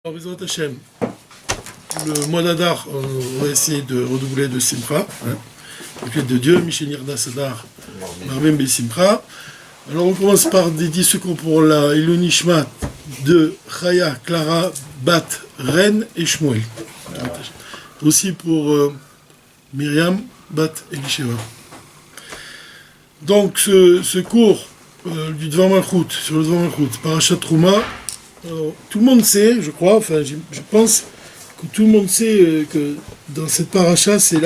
Alors, Bezrat Hashem, le mois d'Adar, on va essayer de redoubler de Simcha, avec l'aide de Dieu, Michel Nirda Sadar, Marvin Be Simcha. Alors, on commence par dédier secours pour la Ilou Nishmat de Chaya, Clara, Bat, Ren et Shmuel. Aussi pour Myriam, Bat et Elisheva. Donc, ce cours du Dvar Malchut, sur le Dvar Malchut, Parashat Trouma, tout le monde sait, je crois, enfin je pense que tout le monde sait que dans cette paracha, c'est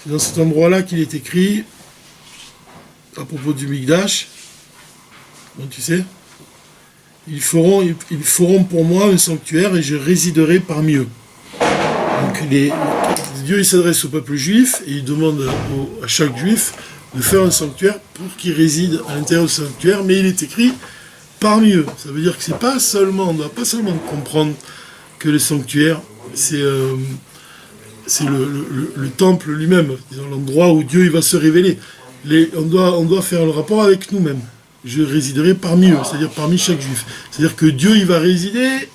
dans cet endroit-là qu'il est écrit à propos du Mikdash. Donc tu sais, ils feront pour moi un sanctuaire et je résiderai parmi eux. Donc Dieu il s'adresse au peuple juif et il demande à chaque juif de faire un sanctuaire pour qu'il réside à l'intérieur du sanctuaire, mais il est écrit parmi eux. Ça veut dire que on ne doit pas seulement comprendre que le sanctuaire, c'est le temple lui-même, l'endroit où Dieu il va se révéler. On doit faire le rapport avec nous-mêmes. Je résiderai parmi eux, c'est-à-dire parmi chaque juif. C'est-à-dire que Dieu il va résider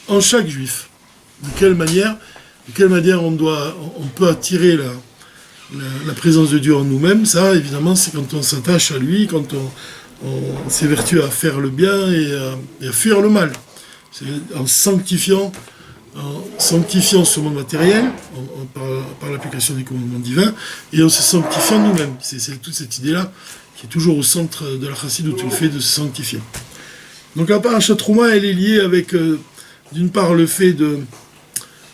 en chaque juif. De quelle manière on peut attirer la présence de Dieu en nous-mêmes. Ça, évidemment, c'est quand on s'attache à lui, quand on s'évertue à faire le bien et à fuir le mal. C'est en sanctifiant ce monde matériel, par l'application des commandements divins, et en se sanctifiant nous-mêmes. C'est toute cette idée-là qui est toujours au centre de la chassidoute, le fait de se sanctifier. Donc la parashat Trouma, elle est liée avec, d'une part, le fait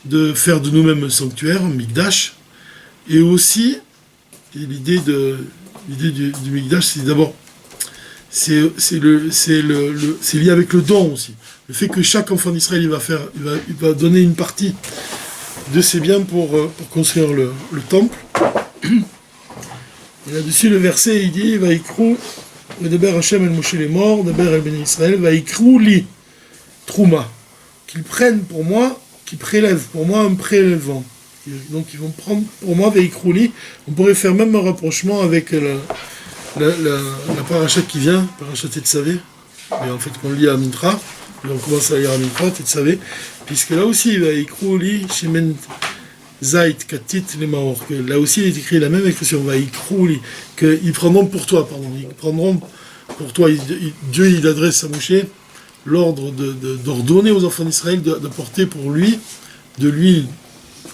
de faire de nous-mêmes un sanctuaire, un mikdash, et aussi, l'idée du mikdash, c'est d'abord c'est lié avec le don aussi. Le fait que chaque enfant d'Israël il va donner une partie de ses biens pour construire le temple. Et là-dessus, le verset, il dit Vaïkrou, Medaber Hashem el Moshe les morts, Medaber el Bnei Israël, Vaïkrou li Trouma. Qu'ils prennent pour moi, qu'ils prélèvent pour moi un prélèvement. Donc ils vont prendre pour moi Vaïkrou li. On pourrait faire même un rapprochement avec la parachat qui vient, parachat Tetzavé, et en fait qu'on lit à Mintra, et on commence à lire à Mintra, Tetzavé, puisque là aussi, il va écrire li Shemen Zait Katit les Maor, que là aussi il est écrit la même expression, va écrire li, qu'ils prendront pour toi, Dieu il adresse à Moshe l'ordre d'ordonner aux enfants d'Israël d'apporter pour lui de l'huile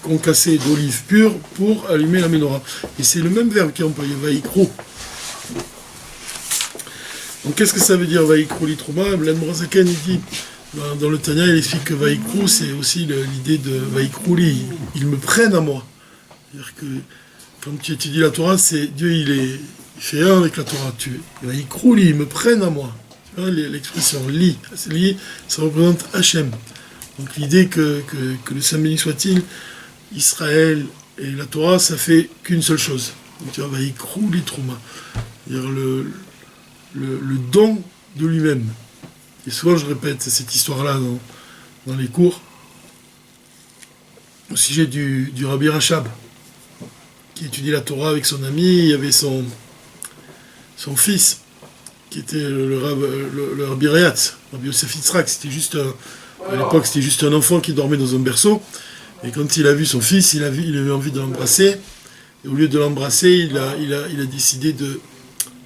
concassée d'olive pure pour allumer la menorah. Et c'est le même verbe qui est employé, va écrire. Donc qu'est-ce que ça veut dire Vaïkrou li Trouma? L'Admor Zaken dit dans le Tanya, il explique que Vaïkrou c'est aussi l'idée de Vaïkrou li, ils me prennent à moi. C'est-à-dire que quand tu étudies la Torah, c'est Dieu il fait un avec la Torah. Vaïkrou li, ils me prennent à moi. L'expression li, ça représente Hachem. Donc l'idée que le Saint béni soit-il, Israël et la Torah, ça fait qu'une seule chose. Donc tu vois, Vaïkrou li Trouma. C'est-à-dire le don de lui-même. Et souvent je répète cette histoire-là dans les cours, au sujet du Rabbi Rachab, qui étudie la Torah avec son ami. Il y avait son fils, qui était le Rabbi Rayatz, Rabbi Yosef Yitzhak. À l'époque, c'était juste un enfant qui dormait dans un berceau. Et quand il a vu son fils, il a eu envie de l'embrasser. Et au lieu de l'embrasser, il a décidé de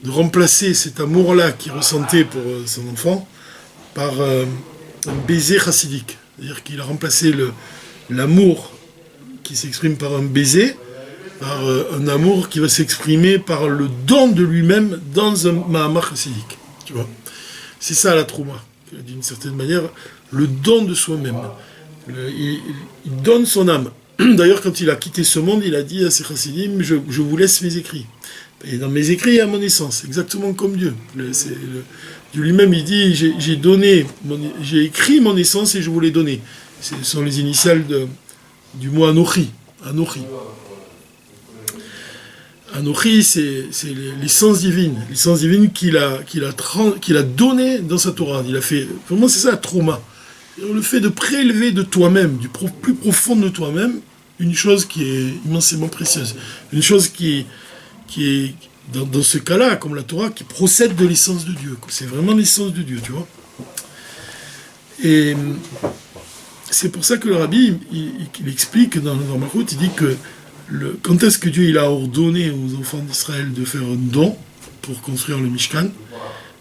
remplacer cet amour-là qu'il ressentait pour son enfant par un baiser chassidique. C'est-à-dire qu'il a remplacé l'amour qui s'exprime par un baiser, par un amour qui va s'exprimer par le don de lui-même dans un mahamar chassidique. Tu vois, c'est ça la trouma, d'une certaine manière, le don de soi-même. Il donne son âme. D'ailleurs, quand il a quitté ce monde, il a dit à ses chassidim, je vous laisse mes écrits. Et dans mes écrits, il y a mon essence, exactement comme Dieu. Dieu lui-même, il dit, j'ai écrit mon essence et je vous l'ai donné. Ce sont les initiales du mot Anochi. Anochi, c'est l'essence divine qu'il a donnée dans sa Torah. Il a fait, vraiment c'est ça la Trouma. Le fait de prélever de toi-même, du plus profond de toi-même, une chose qui est immensément précieuse. Une chose qui est, dans ce cas-là, comme la Torah, qui procède de l'essence de Dieu. C'est vraiment l'essence de Dieu, tu vois. Et c'est pour ça que le Rabbi, il explique dans Malchut, il dit que quand est-ce que Dieu il a ordonné aux enfants d'Israël de faire un don pour construire le Mishkan,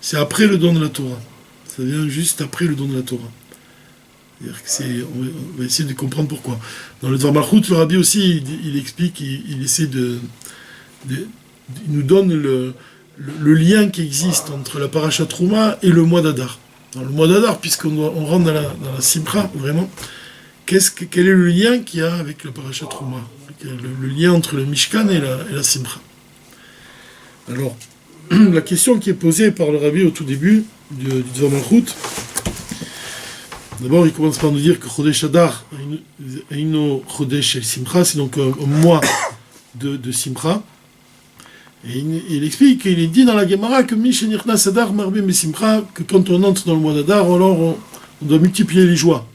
c'est après le don de la Torah. Ça vient juste après le don de la Torah. On va essayer de comprendre pourquoi. Dans le Dvar Malchut, le Rabbi aussi, il explique, il essaie il nous donne le lien qui existe entre la Parashat Trouma et le mois d'Adar. Dans le mois d'Adar, puisqu'on rentre dans la Simcha, vraiment, quel est le lien qu'il y a avec la Parashat Trouma, le lien entre le Mishkan et la Simcha. Alors, la question qui est posée par le Rabbi au tout début du Dvar Malchut, d'abord il commence par nous dire que Chodesh Adar, Eino Chodesh El Simcha, c'est donc un mois de Simcha. Et il explique, il est dit dans la Gemara que Mishenichnas Adar Marbe Mesimcha, que quand on entre dans le mois d'Adar, alors on doit multiplier les joies.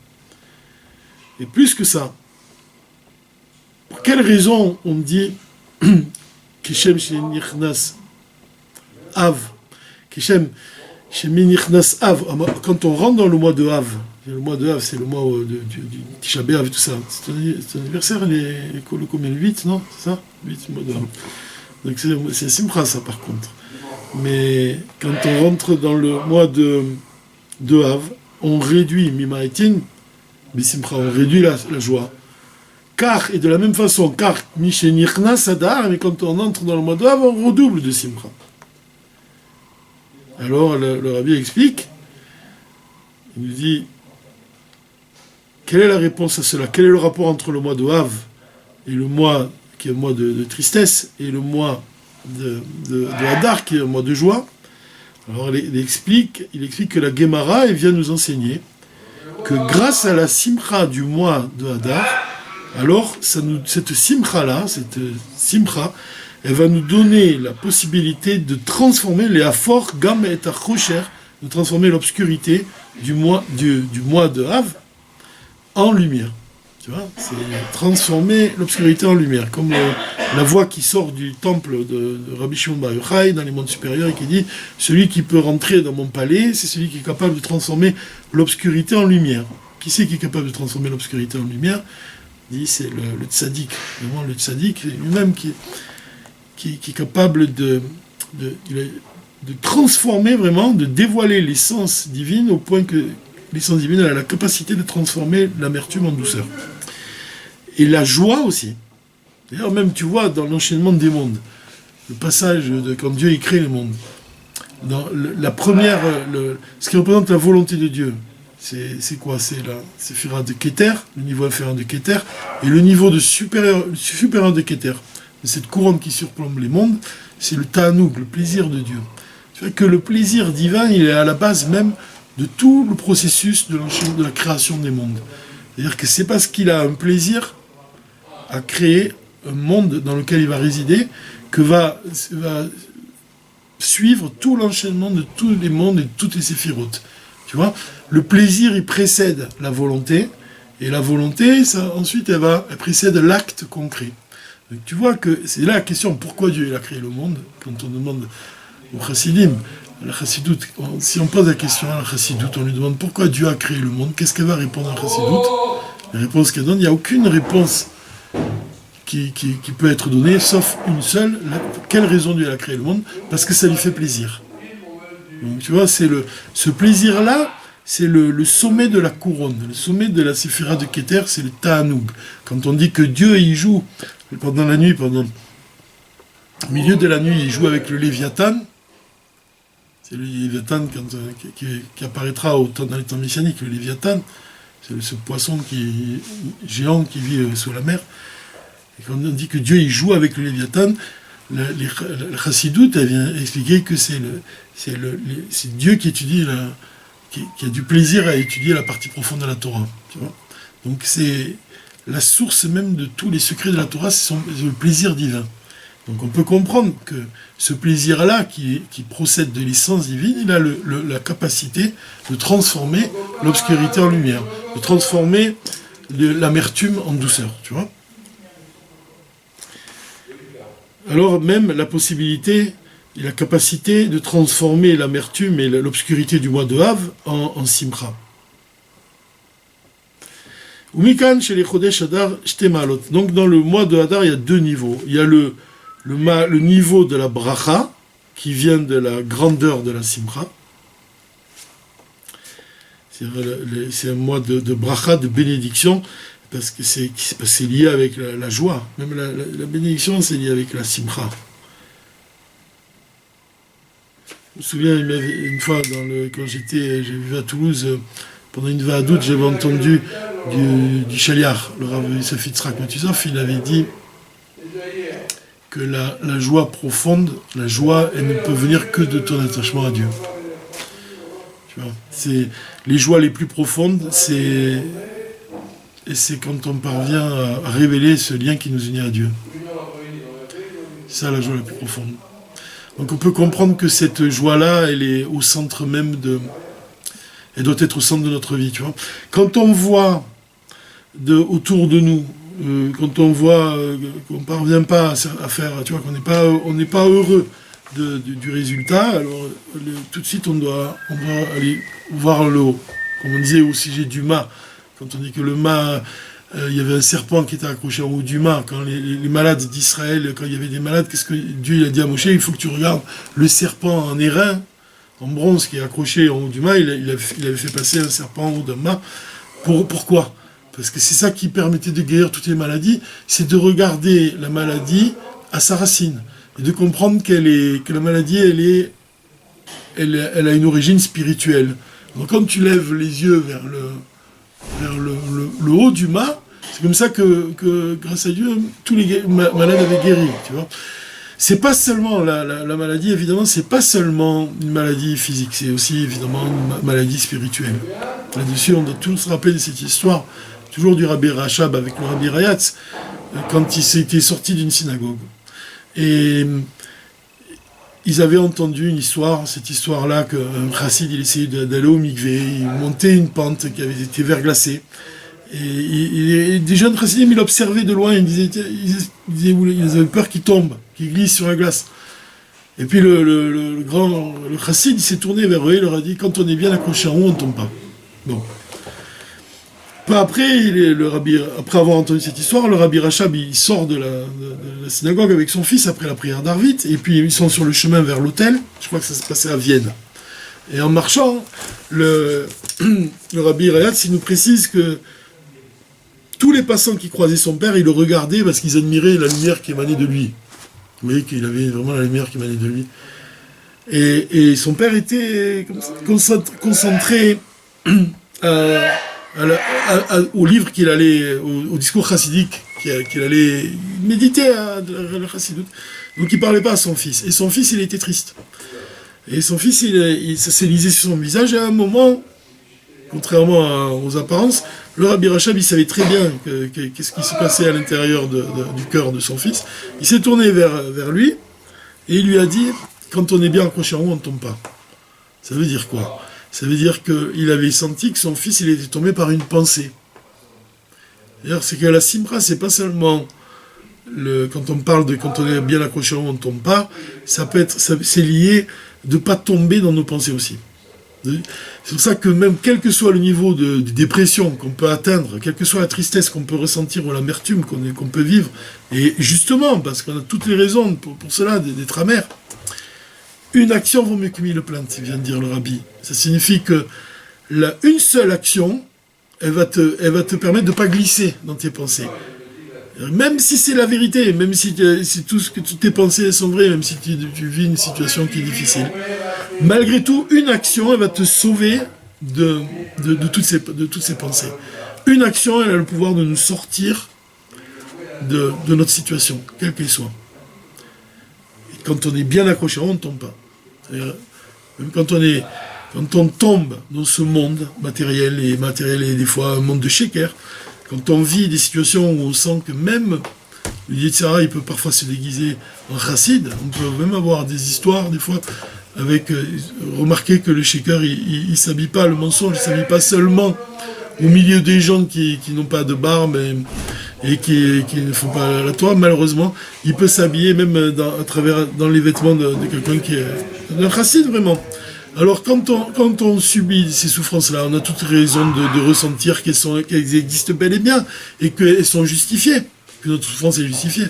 Et plus que ça, pour quelle raison on dit Kishem Shenichnas Av, Kishem Shenichnas Av, quand on rentre dans le mois de Av, le mois de Av, c'est le mois du Tisha B'Av et tout ça. C'est un anniversaire, le combien, le 8, non? C'est ça? 8 mois de Av. Donc c'est Simcha ça par contre. Mais quand on rentre dans le mois de Av, on réduit Mimaitin, mais Simcha, on réduit la joie. Car, et de la même façon, car Mishenichnas Adar, mais quand on entre dans le mois de Av, on redouble de Simcha. Alors le Rabbi explique, il nous dit, quelle est la réponse à cela? Quel est le rapport entre le mois de Av et le mois qui est un mois de tristesse, et le mois de Hadar, qui est un mois de joie? Alors il explique que la Gemara vient nous enseigner que grâce à la simcha du mois de Hadar, alors cette simcha-là, elle va nous donner la possibilité de transformer les afor, gam et achosher, de transformer l'obscurité du mois de Av en lumière. Tu vois, c'est transformer l'obscurité en lumière, comme la voix qui sort du temple de Rabbi Shimon Bar Yochai dans les mondes supérieurs et qui dit « Celui qui peut rentrer dans mon palais, c'est celui qui est capable de transformer l'obscurité en lumière. » Qui c'est qui est capable de transformer l'obscurité en lumière? Il dit c'est le tzaddik, vraiment le tzaddik lui-même qui est capable de transformer vraiment, de dévoiler l'essence divine au point que l'essence divine a la capacité de transformer l'amertume en douceur. Et la joie aussi. D'ailleurs, même, tu vois, dans l'enchaînement des mondes, le passage de quand Dieu crée le monde, dans la première, ce qui représente la volonté de Dieu, c'est quoi? C'est la séphira de Keter, le niveau inférieur de Keter, et le niveau supérieur de Keter, cette couronne qui surplombe les mondes, c'est le Ta'anoug, le plaisir de Dieu. Tu vois que le plaisir divin, il est à la base même de tout le processus de la création des mondes. C'est-à-dire que c'est parce qu'il a un plaisir à créer un monde dans lequel il va résider que va suivre tout l'enchaînement de tous les mondes et de toutes les séphirotes. Tu vois, le plaisir, il précède la volonté, et la volonté, ensuite, elle précède l'acte concret. Donc, tu vois que c'est là la question, pourquoi Dieu a créé le monde? Quand on demande au Chassidim, la Chassidoute, si on pose la question à la Chassidoute, on lui demande pourquoi Dieu a créé le monde, qu'est-ce qu'elle va répondre à la Chassidoute? La réponse qu'elle donne, il n'y a aucune réponse qui peut être donnée, sauf une seule. Quelle raison Dieu a créé le monde? Parce que ça lui fait plaisir. Donc tu vois, ce plaisir-là, c'est le sommet de la couronne, le sommet de la séphira de Keter, c'est le Ta'anoug. Quand on dit que Dieu y joue pendant la nuit, au milieu de la nuit, il joue avec le Léviathan. C'est le Léviathan qui apparaîtra dans les temps messianiques, le Léviathan. C'est ce poisson géant qui vit sous la mer. Et quand on dit que Dieu y joue avec le Léviathan, la Chassidoute, elle vient expliquer que c'est Dieu qui étudie, qui a du plaisir à étudier la partie profonde de la Torah. Tu vois. Donc c'est la source même de tous les secrets de la Torah, c'est le plaisir divin. Donc on peut comprendre que ce plaisir-là, qui procède de l'essence divine, il a la capacité de transformer l'obscurité en lumière, de transformer l'amertume en douceur, tu vois. Alors même la possibilité et la capacité de transformer l'amertume et l'obscurité du mois de Av en simcha. Umikan chez les Chodesh Hadar Shte Ma'alot. Donc dans le mois de Hadar, il y a deux niveaux. Il y a le niveau de la bracha, qui vient de la grandeur de la simcha. C'est un mois de bracha, de bénédiction, parce que c'est lié avec la joie. Même la bénédiction, c'est lié avec la simcha. Je me souviens, une fois, quand j'ai vécu à Toulouse, pendant une vadoute, j'avais entendu du Chaliar, le Rav Yosef Yitzhak Matuzov, il avait dit que la joie profonde, la joie, elle ne peut venir que de ton attachement à Dieu. Tu vois, les joies les plus profondes, c'est quand on parvient à révéler ce lien qui nous unit à Dieu. C'est ça la joie la plus profonde. Donc on peut comprendre que cette joie-là, elle est au centre même elle doit être au centre de notre vie, tu vois. Quand on voit autour de nous, quand on voit qu'on ne parvient pas à faire, tu vois, qu'on n'est pas heureux du résultat, alors tout de suite on doit aller voir le haut. Comme on disait au sujet du mât, quand on dit que le mât, il y avait un serpent qui était accroché en haut du mât, quand les malades d'Israël, quand il y avait des malades, qu'est-ce que Dieu il a dit à Moshe? Il faut que tu regardes le serpent en airain, en bronze, qui est accroché en haut du mât. Il avait fait passer un serpent en haut d'un mât. Pourquoi? Parce que c'est ça qui permettait de guérir toutes les maladies, c'est de regarder la maladie à sa racine, et de comprendre que la maladie, elle a une origine spirituelle. Donc quand tu lèves les yeux vers le haut du mât, c'est comme ça que grâce à Dieu, tous les malades avaient guéri, tu vois. C'est pas seulement la maladie, évidemment, c'est pas seulement une maladie physique, c'est aussi évidemment une maladie spirituelle. Là-dessus, on doit tous se rappeler de cette histoire, toujours du Rabbi Rachab avec le Rabbi Rayatz, quand il s'était sorti d'une synagogue. Et ils avaient entendu une histoire, cette histoire-là, qu'un chassid, il essayait d'aller au mikvé, il montait une pente qui avait été verglacée. Et des jeunes chassidim, ils l'observaient de loin, ils avaient peur qu'il tombe, qu'il glisse sur la glace. Et puis le chassid, il s'est tourné vers eux, il leur a dit, quand on est bien accroché en haut, on ne tombe pas. Bon. Peu après, après avoir entendu cette histoire, le Rabbi Rachab, il sort de la synagogue avec son fils après la prière d'Arvit, et puis ils sont sur le chemin vers l'hôtel. Je crois que ça se passait à Vienne. Et en marchant, le Rabbi Rayatz, il nous précise que tous les passants qui croisaient son père, ils le regardaient parce qu'ils admiraient la lumière qui émanait de lui. Vous voyez qu'il avait vraiment la lumière qui émanait de lui. Et son père était concentré au livre qu'il allait, au discours chassidique qu'il allait méditer à le chassidoute. Donc il parlait pas à son fils. Et son fils, il était triste. Et son fils, ça s'est lisé sur son visage. Et à un moment, contrairement aux apparences, le Rabbi Rachab, il savait très bien qu'est-ce qui se passait à l'intérieur du cœur de son fils. Il s'est tourné vers lui et il lui a dit, quand on est bien accroché en haut, on ne tombe pas. Ça veut dire quoi? Ça veut dire qu'il avait senti que son fils, il était tombé par une pensée. D'ailleurs, c'est que la simra, c'est pas seulement quand on parle de quand on est bien accroché en haut, on ne tombe pas. C'est lié de ne pas tomber dans nos pensées aussi. C'est pour ça que même quel que soit le niveau de dépression qu'on peut atteindre, quelle que soit la tristesse qu'on peut ressentir ou l'amertume qu'on peut vivre, et justement, parce qu'on a toutes les raisons pour cela d'être amer, une action vaut mieux que 1000 plaintes, vient de dire le Rabbi. Ça signifie que une seule action, elle va te permettre de ne pas glisser dans tes pensées. Même si c'est la vérité, même si toutes tes pensées sont vraies, même si tu vis une situation qui est difficile. Malgré tout, une action, elle va te sauver de toutes ces pensées. Une action, elle a le pouvoir de nous sortir de notre situation, quelle qu'elle soit. Et quand on est bien accroché, on ne tombe pas. Même quand on tombe dans ce monde matériel et des fois un monde de sheker, quand on vit des situations où on sent que même le Yetzirah, il peut parfois se déguiser en chassid, on peut même avoir des histoires, des fois, avec remarquer que le sheker, il ne s'habille pas, le mensonge, il ne s'habille pas seulement au milieu des gens qui n'ont pas de barbe et qui ne font pas la Torah. Malheureusement, il peut s'habiller même dans les vêtements de quelqu'un qui est un chassid, vraiment. Alors quand on subit ces souffrances-là, on a toute raison de ressentir qu'elles existent bel et bien, et qu'elles sont justifiées, que notre souffrance est justifiée.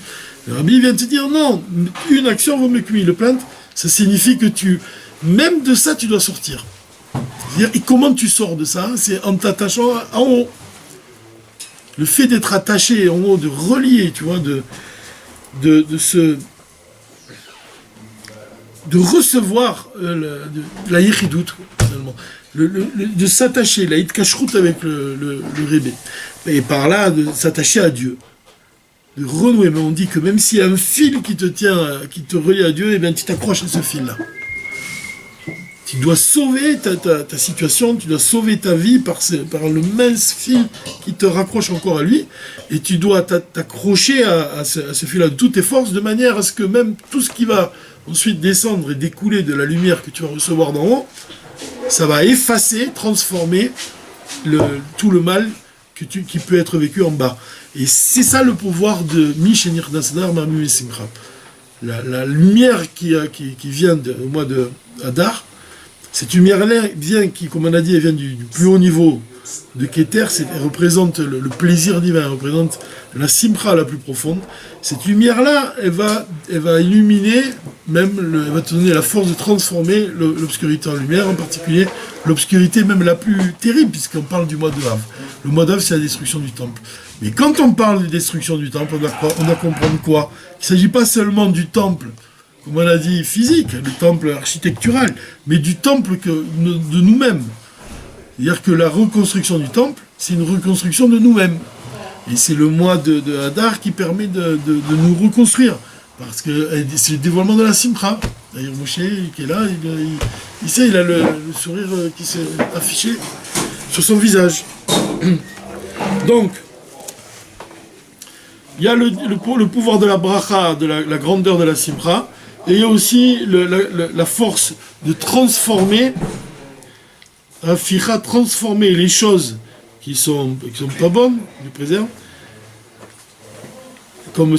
Le Rabbi vient te dire, non, une action vaut mieux que 1000 plaintes, ça signifie que même de ça, tu dois sortir. C'est-à-dire, et comment tu sors de ça? C'est en t'attachant en haut. Le fait d'être attaché en haut, de relier, tu vois, de recevoir la yichidout, finalement. De s'attacher, la hitkashrut avec le rébé. Et par là, de s'attacher à Dieu. De renouer. Mais on dit que même s'il y a un fil qui te relie à Dieu, eh bien tu t'accroches à ce fil-là. Tu dois sauver ta situation, tu dois sauver ta vie par le mince fil qui te raccroche encore à lui, et tu dois t'accrocher à ce fil-là de toutes tes forces, de manière à ce que même tout ce qui va ensuite descendre et découler de la lumière que tu vas recevoir d'en haut, ça va effacer, transformer tout le mal qui peut être vécu en bas. Et c'est ça le pouvoir de Mishenir Dasdar Mami Mesimcha. La lumière qui vient au mois de Hadar, cette lumière-là vient, comme on a dit, elle vient du plus haut niveau de Keter, elle représente le plaisir divin, elle représente la simcha la plus profonde. Cette lumière-là, elle va illuminer, elle va te donner la force de transformer l'obscurité en lumière, en particulier l'obscurité même la plus terrible, puisqu'on parle du mois de Av. Le mois d'Av, c'est la destruction du temple. Mais quand on parle de destruction du temple, on doit comprendre quoi? Il ne s'agit pas seulement du temple, comme on a dit, physique, le temple architectural, mais du temple de nous-mêmes. C'est-à-dire que la reconstruction du temple, c'est une reconstruction de nous-mêmes. Et c'est le mois de Hadar qui permet de nous reconstruire. Parce que c'est le dévoilement de la Simcha. D'ailleurs, Moshe, qui est là, il a le sourire qui s'est affiché sur son visage. Donc, il y a le pouvoir de la bracha, de la grandeur de la Simcha, et il y a aussi la force de transformer, transformer les choses qui sont pas bonnes, du préserve, comme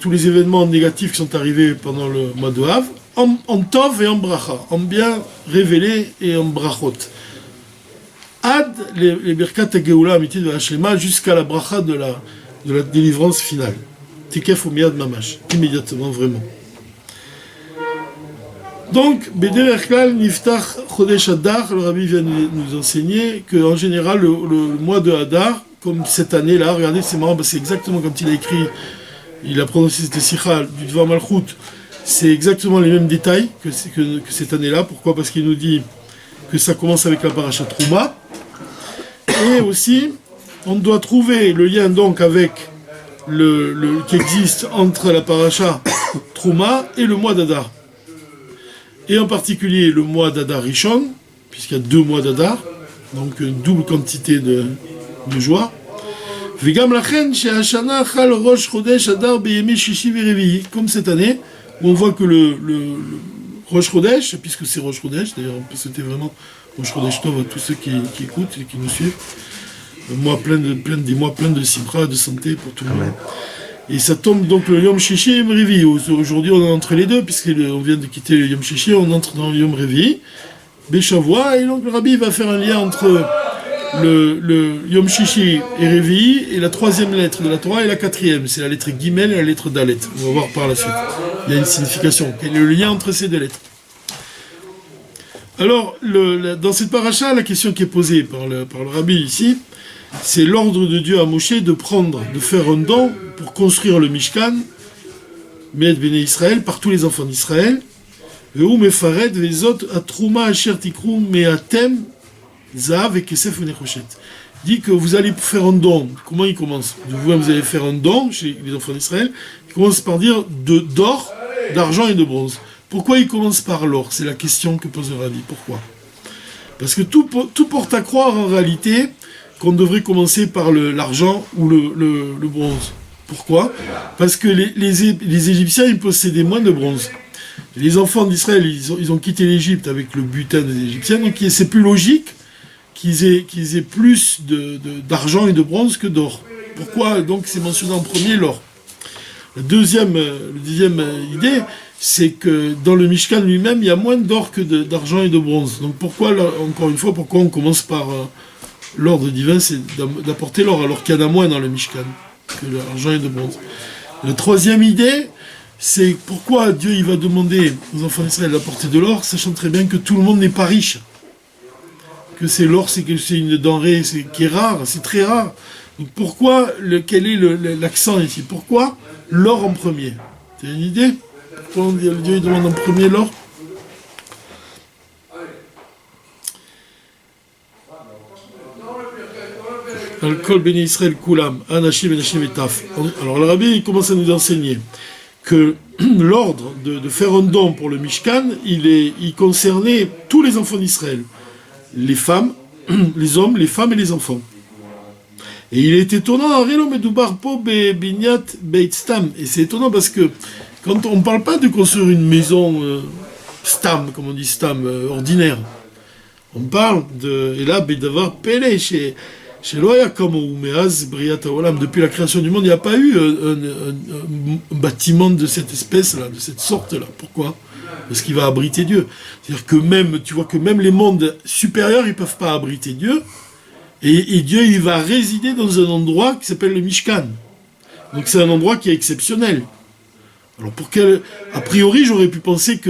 tous les événements négatifs qui sont arrivés pendant le mois de Av, en tov et en bracha, en bien révélé et en brachot. Ad les birkat geoula amiti de Hashlema jusqu'à la bracha de la délivrance finale. Tikef ou miad mamash, immédiatement, vraiment. Donc, Bederech Klal Niftach Chodesh Hadar, le Rabbi vient nous enseigner qu'en général, le mois de Hadar, comme cette année-là, regardez, c'est marrant, c'est exactement comme il a écrit, il a prononcé cette sikha du Dvar Malchut, c'est exactement les mêmes détails que cette année-là. Pourquoi? Parce qu'il nous dit que ça commence avec la paracha Trouma, et aussi, on doit trouver le lien donc avec qui existe entre la paracha Trouma et le mois d'Adar. Et en particulier le mois d'Adar Rishon, puisqu'il y a 2 mois d'Adar, donc une double quantité de joie. Comme cette année, où on voit que le Rosh Chodesh, puisque c'est Rosh Chodesh, d'ailleurs on peut souhaiter vraiment Rosh Chodesh Tov à tous ceux qui écoutent et qui nous suivent, des mois pleins de simcha, de santé pour tout le monde. Et ça tombe donc le Yom Shishi et Yom Revi. Aujourd'hui, on est entre les deux, puisqu'on vient de quitter le Yom Shishi, on entre dans le Yom Revi, Béchavua, et donc le Rabbi va faire un lien entre le Yom Shishi et Revi, et la 3e lettre de la Torah et la 4e. C'est la lettre Gimel et la lettre Dalet. On va voir par la suite. Il y a une signification. Quel est le lien entre ces 2 lettres? Alors, dans cette paracha, la question qui est posée par le Rabbi ici, c'est l'ordre de Dieu à Moshe de faire un don pour construire le Mishkan, Me'et Bnei Israël, par tous les enfants d'Israël. Ve'u mefared ve'zot atruma asher tikru me'atem zahav ve'kesef ve'nechoshet. Dit que vous allez faire un don. Comment il commence? Vous allez faire un don chez les enfants d'Israël. Il commence par dire d'or, d'argent et de bronze. Pourquoi il commence par l'or? C'est la question que pose le Rabbi. Pourquoi? Parce que tout porte à croire en réalité qu'on devrait commencer par l'argent ou le bronze. Pourquoi? Parce que les Égyptiens, ils possédaient moins de bronze. Les enfants d'Israël, ils ont quitté l'Égypte avec le butin des Égyptiens, donc c'est plus logique qu'ils aient plus d'argent et de bronze que d'or. Pourquoi? Donc c'est mentionné en premier l'or. La deuxième idée, c'est que dans le Mishkan lui-même, il y a moins d'or que d'argent et de bronze. Donc pourquoi, là, encore une fois, pourquoi on commence par l'ordre divin, c'est d'apporter l'or, alors qu'il y en a moins dans le Mishkan que l'argent et de bronze. La troisième idée, c'est pourquoi Dieu il va demander aux enfants d'Israël d'apporter de l'or, sachant très bien que tout le monde n'est pas riche. Que c'est l'or, c'est une denrée qui est rare, c'est très rare. Donc pourquoi, quel est l'accent ici? Pourquoi l'or en premier? Tu as une idée? Pourquoi Dieu il demande en premier l'or? Al-Kol Beni Israël Kulam, Anashim et Taf. Alors le rabbi il commence à nous enseigner que l'ordre de faire un don pour le Mishkan, il concernait tous les enfants d'Israël. Les femmes, les hommes, les femmes et les enfants. Et il est étonnant, et c'est étonnant parce que quand on ne parle pas de construire une maison stam, comme on dit stam, ordinaire, on parle de, et là, Bedavar Pele, chez Loya, comme Meaz, Briata Olam, depuis la création du monde, il n'y a pas eu un bâtiment de cette espèce-là, de cette sorte-là. Pourquoi? Parce qu'il va abriter Dieu. C'est-à-dire que même, tu vois que même les mondes supérieurs, ils ne peuvent pas abriter Dieu. Et Dieu, il va résider dans un endroit qui s'appelle le Mishkan. Donc c'est un endroit qui est exceptionnel. Alors a priori, j'aurais pu penser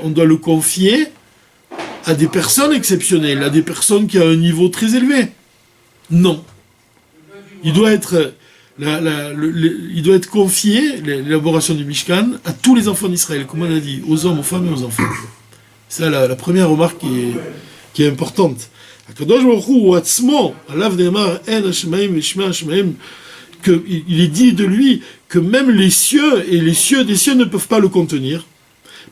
on doit le confier à des personnes exceptionnelles, à des personnes qui ont un niveau très élevé. Non. Il doit être confié, l'élaboration du Mishkan, à tous les enfants d'Israël, comme on a dit, aux hommes, aux femmes et aux enfants. C'est la première remarque qui est importante. Il est dit de lui que même les cieux et les cieux des cieux ne peuvent pas le contenir.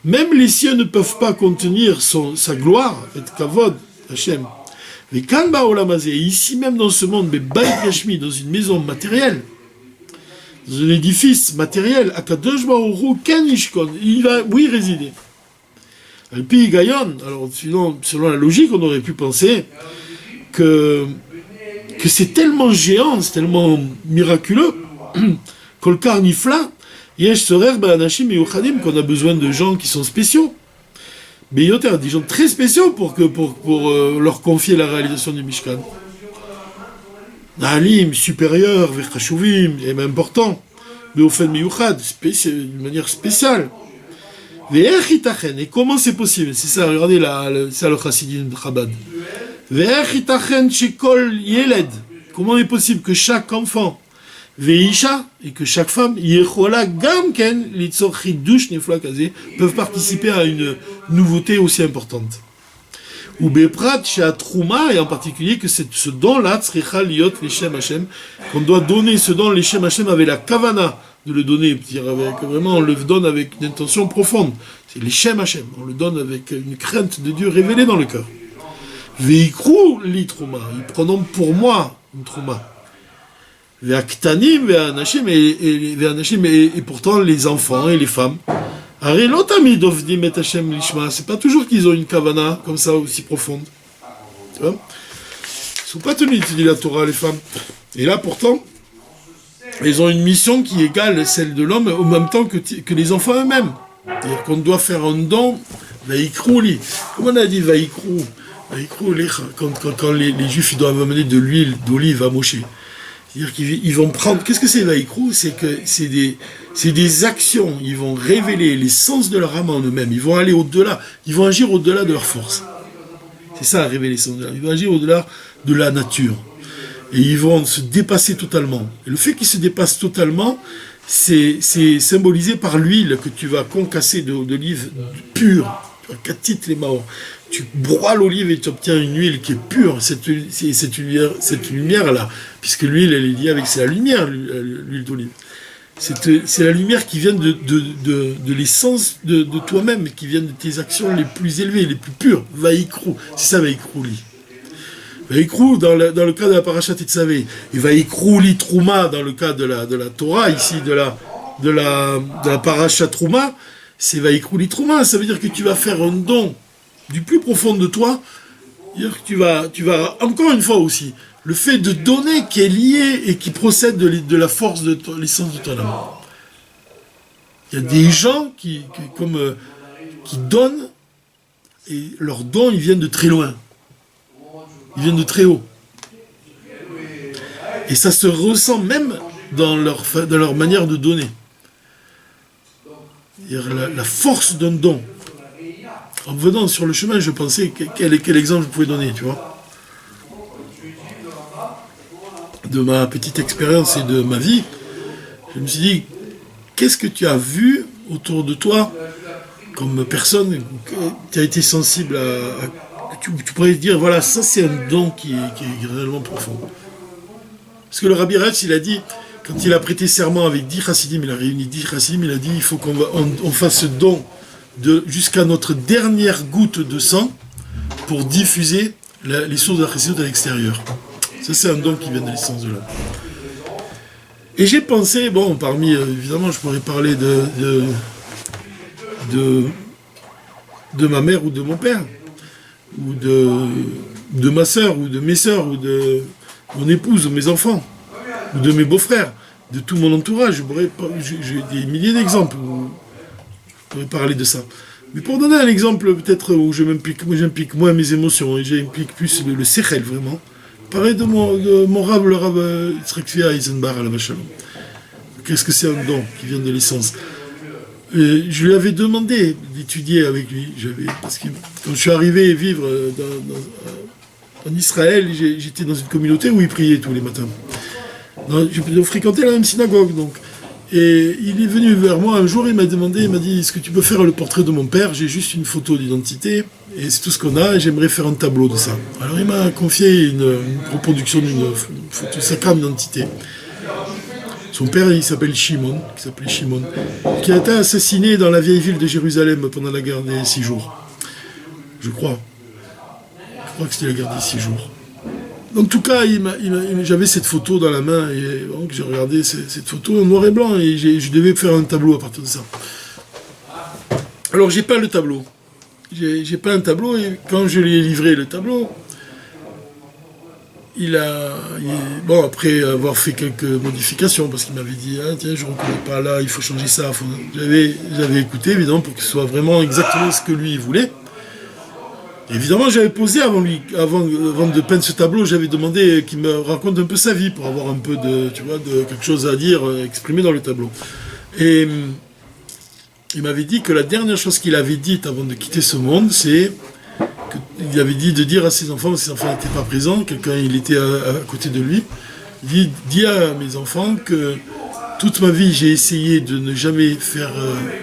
Même les cieux ne peuvent pas contenir sa gloire, et kavod, Hachem. Mais ici même dans ce monde, dans une maison matérielle, dans un édifice matériel, il va, oui, résider. Alpi Gaïon, alors sinon, selon la logique, on aurait pu penser que c'est tellement géant, c'est tellement miraculeux, Kolkar Nifla, Yesh Sorer Ba'anashim Meyuchadim, qu'on a besoin de gens qui sont spéciaux. Mais il y a des gens très spéciaux pour leur confier la réalisation du Mishkan. Na'alim, supérieur, Vechashuvim, et même important, mais au fait Meyuchad, d'une manière spéciale. Et comment c'est possible? C'est ça, regardez c'est le Chassidim de Chabad. Comment est possible que chaque enfant, Veisha, et que chaque femme, peuvent participer à une nouveauté aussi importante? Ou Beprat, chez Trouma, et en particulier que c'est ce don-là, qu'on doit donner ce don, l'Eshem Hashem, avec la Kavana de le donner, vraiment on le donne avec une intention profonde. C'est l'Eshem Hashem, on le donne avec une crainte de Dieu révélée dans le cœur. Veikrou li Trouma, ils prennent pour moi une Trouma. Ve'aktanim ve'anashim, et pourtant les enfants et les femmes. C'est pas toujours qu'ils ont une kavana comme ça aussi profonde. Tu vois? Ils sont pas tenus d'étudier la Torah, les femmes. Et là, pourtant, ils ont une mission qui égale celle de l'homme au même temps que les enfants eux-mêmes. C'est-à-dire qu'on doit faire un don, vaïkrou li. Comme on a dit vaïkrou quand les Juifs ils doivent amener de l'huile d'olive à Moshe. C'est-à-dire qu'ils vont prendre... Qu'est-ce que c'est vaïkrou? C'est que c'est des actions. Ils vont révéler l'essence de leur âme en eux-mêmes. Ils vont aller au-delà. Ils vont agir au-delà de leur force. C'est ça, révéler l'essence de leur âme. Ils vont agir au-delà de la nature. Et ils vont se dépasser totalement. Et le fait qu'ils se dépassent totalement, c'est symbolisé par l'huile que tu vas concasser d'olive pure. Katit les maos. Tu broies l'olive et tu obtiens une huile qui est pure. Cette lumière-là, puisque l'huile, elle est liée avec... C'est la lumière, l'huile d'olive. C'est la lumière qui vient de l'essence de toi-même, qui vient de tes actions les plus élevées, les plus pures. Vaïkrou. C'est ça, Vaïkrou li. Vaïkrou, dans le cas de la Parashat Tetzavé, et Vaïkrou li Trouma, dans le cas de la Torah, ici, de la Parashat Trouma, c'est Vaïkrou li Trouma. Ça veut dire que tu vas faire un don du plus profond de toi. C'est-à-dire que tu vas, encore une fois aussi, le fait de donner qui est lié et qui procède de la force de l'essence de ton âme. Il y a des gens qui donnent, et leurs dons, ils viennent de très loin. Ils viennent de très haut. Et ça se ressent même dans leur manière de donner. La force d'un don. En venant sur le chemin, je pensais quel exemple je pouvais donner, tu vois. De ma petite expérience et de ma vie, je me suis dit, qu'est-ce que tu as vu autour de toi comme personne qui a été sensible tu pourrais dire, voilà, ça c'est un don qui est réellement profond. Parce que le Rabbi Ratz, il a dit, quand il a prêté serment avec 10 chassidim, il a réuni 10 chassidim, il a dit, il faut qu'on fasse don jusqu'à notre dernière goutte de sang pour diffuser les sources de la chassidut à l'extérieur. Ça, c'est un don qui vient de l'essence de l'homme. Et j'ai pensé, bon, évidemment, je pourrais parler de ma mère ou de mon père, ou de ma sœur, ou de mes sœurs, ou de mon épouse, ou mes enfants, ou de mes beaux-frères, de tout mon entourage. J'ai des milliers d'exemples où je pourrais parler de ça. Mais pour donner un exemple, peut-être, où j'implique moins mes émotions, et j'implique plus le sechel, vraiment, parler de mon rab, le rab Yitzhak Tzvi Eisenbar à la Shalom. Qu'est-ce que c'est un don qui vient de l'essence? Je lui avais demandé d'étudier avec lui, parce que quand je suis arrivé vivre en Israël, j'étais dans une communauté où il priait tous les matins. Je fréquentais la même synagogue, donc. Et il est venu vers moi un jour, il m'a dit, est-ce que tu peux faire le portrait de mon père? J'ai juste une photo d'identité, et c'est tout ce qu'on a, et j'aimerais faire un tableau de ça. Alors il m'a confié une reproduction d'une photo, sa carte d'identité. Son père, il s'appelait Shimon, qui a été assassiné dans la vieille ville de Jérusalem pendant la guerre des 6 jours. Je crois que c'était la guerre des 6 jours. En tout cas, j'avais cette photo dans la main, et donc j'ai regardé cette photo en noir et blanc, et je devais faire un tableau à partir de ça. Alors j'ai peint le tableau. J'ai peint un tableau, et quand je lui ai livré le tableau, après avoir fait quelques modifications, parce qu'il m'avait dit, tiens, je ne reconnais pas là, il faut changer ça. J'avais écouté, évidemment, pour que ce soit vraiment exactement ce que lui voulait. Évidemment, j'avais posé avant de peindre ce tableau, j'avais demandé qu'il me raconte un peu sa vie pour avoir un peu de quelque chose à dire, exprimé dans le tableau. Et il m'avait dit que la dernière chose qu'il avait dite avant de quitter ce monde, c'est qu'il avait dit de dire à ses enfants n'étaient pas présents, il était à côté de lui, il dit à mes enfants que toute ma vie, j'ai essayé de ne jamais faire,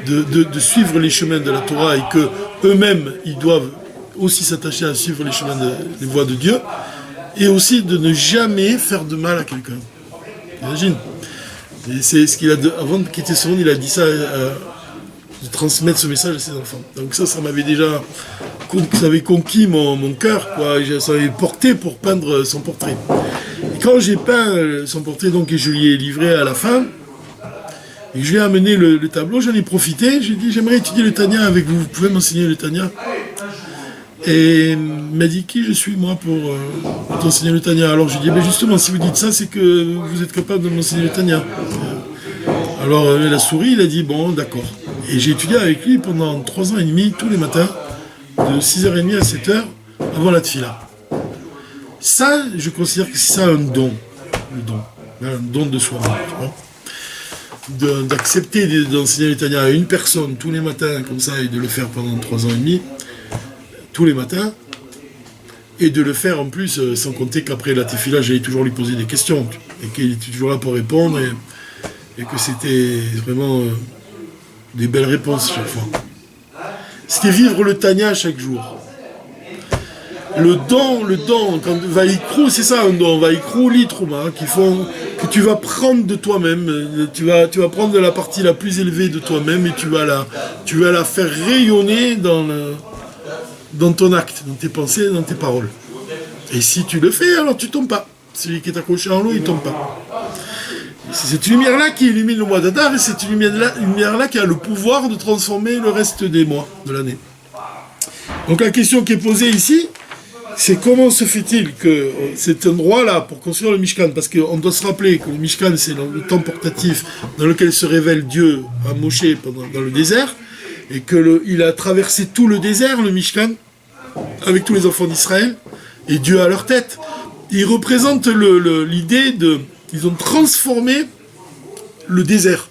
de suivre les chemins de la Torah, et que eux-mêmes, ils doivent aussi s'attacher à suivre les voies de Dieu, et aussi de ne jamais faire de mal à quelqu'un. Imagine. Et c'est ce qu'il a avant de quitter ce monde, il a dit ça, de transmettre ce message à ses enfants. Donc ça m'avait déjà conquis mon cœur, quoi. Ça m'avait porté pour peindre son portrait. Et quand j'ai peint son portrait, donc, et je lui ai livré à la fin, et je lui ai amené le tableau, j'en ai profité, j'ai dit, j'aimerais étudier le Tanya avec vous, vous pouvez m'enseigner le Tanya? Et il m'a dit, qui je suis moi pour t'enseigner le Tanya? Alors je lui ai dit, justement, si vous dites ça, c'est que vous êtes capable de m'enseigner le Tanya. Alors il a souri, il a dit, bon, d'accord. Et j'ai étudié avec lui pendant 3 ans et demi, tous les matins, de 6h30 à 7h, avant la tfila. Ça, je considère que c'est ça un don. Un don de soi. D'accepter d'enseigner le Tanya à une personne tous les matins, comme ça, et de le faire pendant 3 ans et demi, tous les matins, et de le faire en plus, sans compter qu'après la tefila, j'allais toujours lui poser des questions, et qu'il était toujours là pour répondre, et que c'était vraiment des belles réponses chaque fois. C'était vivre le Tanya chaque jour. Le don, quand Vaikrou, c'est ça un don, Vaikrou litrouma, que tu vas prendre de toi-même, tu vas prendre de la partie la plus élevée de toi-même, et tu vas la faire rayonner dans ton acte, dans tes pensées, dans tes paroles. Et si tu le fais, alors tu tombes pas. Celui qui est accroché en l'eau, il tombe pas. C'est cette lumière-là qui illumine le mois d'Adar, et c'est cette lumière-là qui a le pouvoir de transformer le reste des mois de l'année. Donc la question qui est posée ici, c'est comment se fait-il que cet endroit-là, pour construire le Mishkan, parce qu'on doit se rappeler que le Mishkan, c'est le temps portatif dans lequel se révèle Dieu à Moshe dans le désert, et qu'il a traversé tout le désert, le Mishkan, avec tous les enfants d'Israël, et Dieu à leur tête. Il représente l'idée de... Ils ont transformé le désert.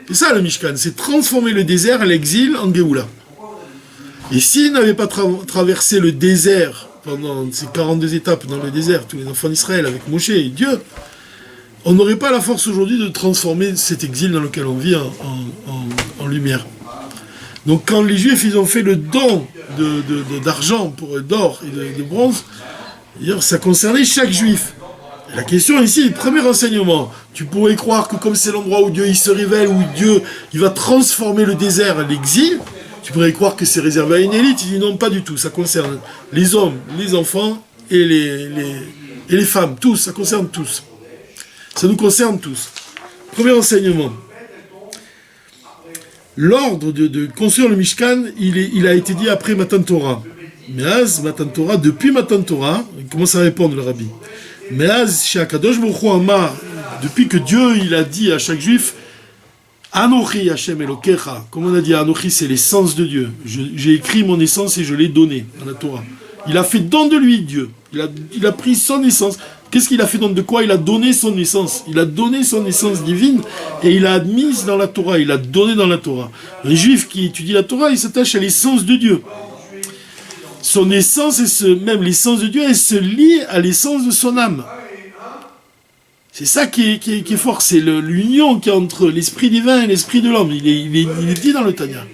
C'est ça le Mishkan, c'est transformer le désert, l'exil, en Géoula. Et s'ils n'avaient pas traversé le désert pendant ces 42 étapes dans le désert, tous les enfants d'Israël avec Moshe et Dieu, on n'aurait pas la force aujourd'hui de transformer cet exil dans lequel on vit en lumière. Donc quand les Juifs ils ont fait le don d'argent, d'or et de bronze, ça concernait chaque Juif. Et la question ici, le premier enseignement, tu pourrais croire que comme c'est l'endroit où Dieu il se révèle, où Dieu il va transformer le désert en l'exil, tu pourrais croire que c'est réservé à une élite. Il dit non, pas du tout. Ça concerne les hommes, les enfants et les femmes. Tous, ça concerne tous. Ça nous concerne tous. Premier enseignement. L'ordre de construire le Mishkan, il a été dit après Matan Torah. Mais Matan Torah, depuis Matan Torah, il commence à répondre le rabbi. Mais chez Akadosh Baruch Hu Amar, depuis que Dieu il a dit à chaque juif, Anochi Hashem Elokecha, comme on a dit, Anochi c'est l'essence de Dieu. J'ai écrit mon essence et je l'ai donnée dans la Torah. Il a fait don de lui, Dieu. Il a pris son essence. Qu'est-ce qu'il a fait don de quoi? Il a donné son essence. Il a donné son essence divine et il a admise dans la Torah. Il a donné dans la Torah. Un juif qui étudie la Torah, il s'attache à l'essence de Dieu. Son essence, même l'essence de Dieu, elle se lie à l'essence de son âme. C'est ça qui est fort, c'est l'union qu'il y a entre l'esprit divin et l'esprit de l'homme. Il est dit dans le Tanya.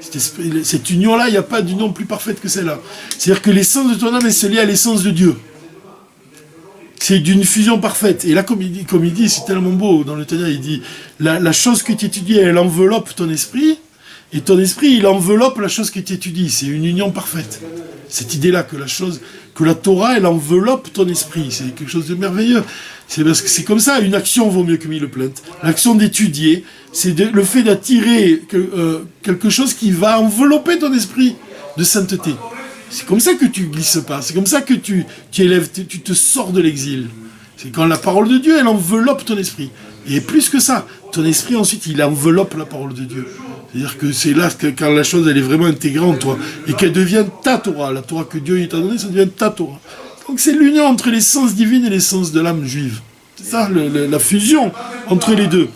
Cette union-là, il n'y a pas d'union plus parfaite que celle-là. C'est-à-dire que l'essence de ton âme, elle se lie à l'essence de Dieu. C'est d'une fusion parfaite. Et là, comme il dit, c'est tellement beau, dans le Tanya, il dit, la chose que tu étudies, elle enveloppe ton esprit, et ton esprit, il enveloppe la chose que tu étudies. C'est une union parfaite. Cette idée-là, que la Torah, elle enveloppe ton esprit. C'est quelque chose de merveilleux. C'est parce que c'est comme ça, une action vaut mieux que 1000 plaintes. L'action d'étudier, c'est le fait d'attirer quelque chose qui va envelopper ton esprit de sainteté. C'est comme ça que tu glisses pas. C'est comme ça que tu élèves, tu te sors de l'exil. C'est quand la parole de Dieu, elle enveloppe ton esprit. Et plus que ça, ton esprit ensuite, il enveloppe la parole de Dieu. C'est-à-dire que c'est là que quand la chose, elle est vraiment intégrée en toi. Et qu'elle devient ta Torah. La Torah que Dieu t'a donnée, ça devient ta Torah. Donc c'est l'union entre l'essence divine et l'essence de l'âme juive. C'est ça, la fusion entre les deux.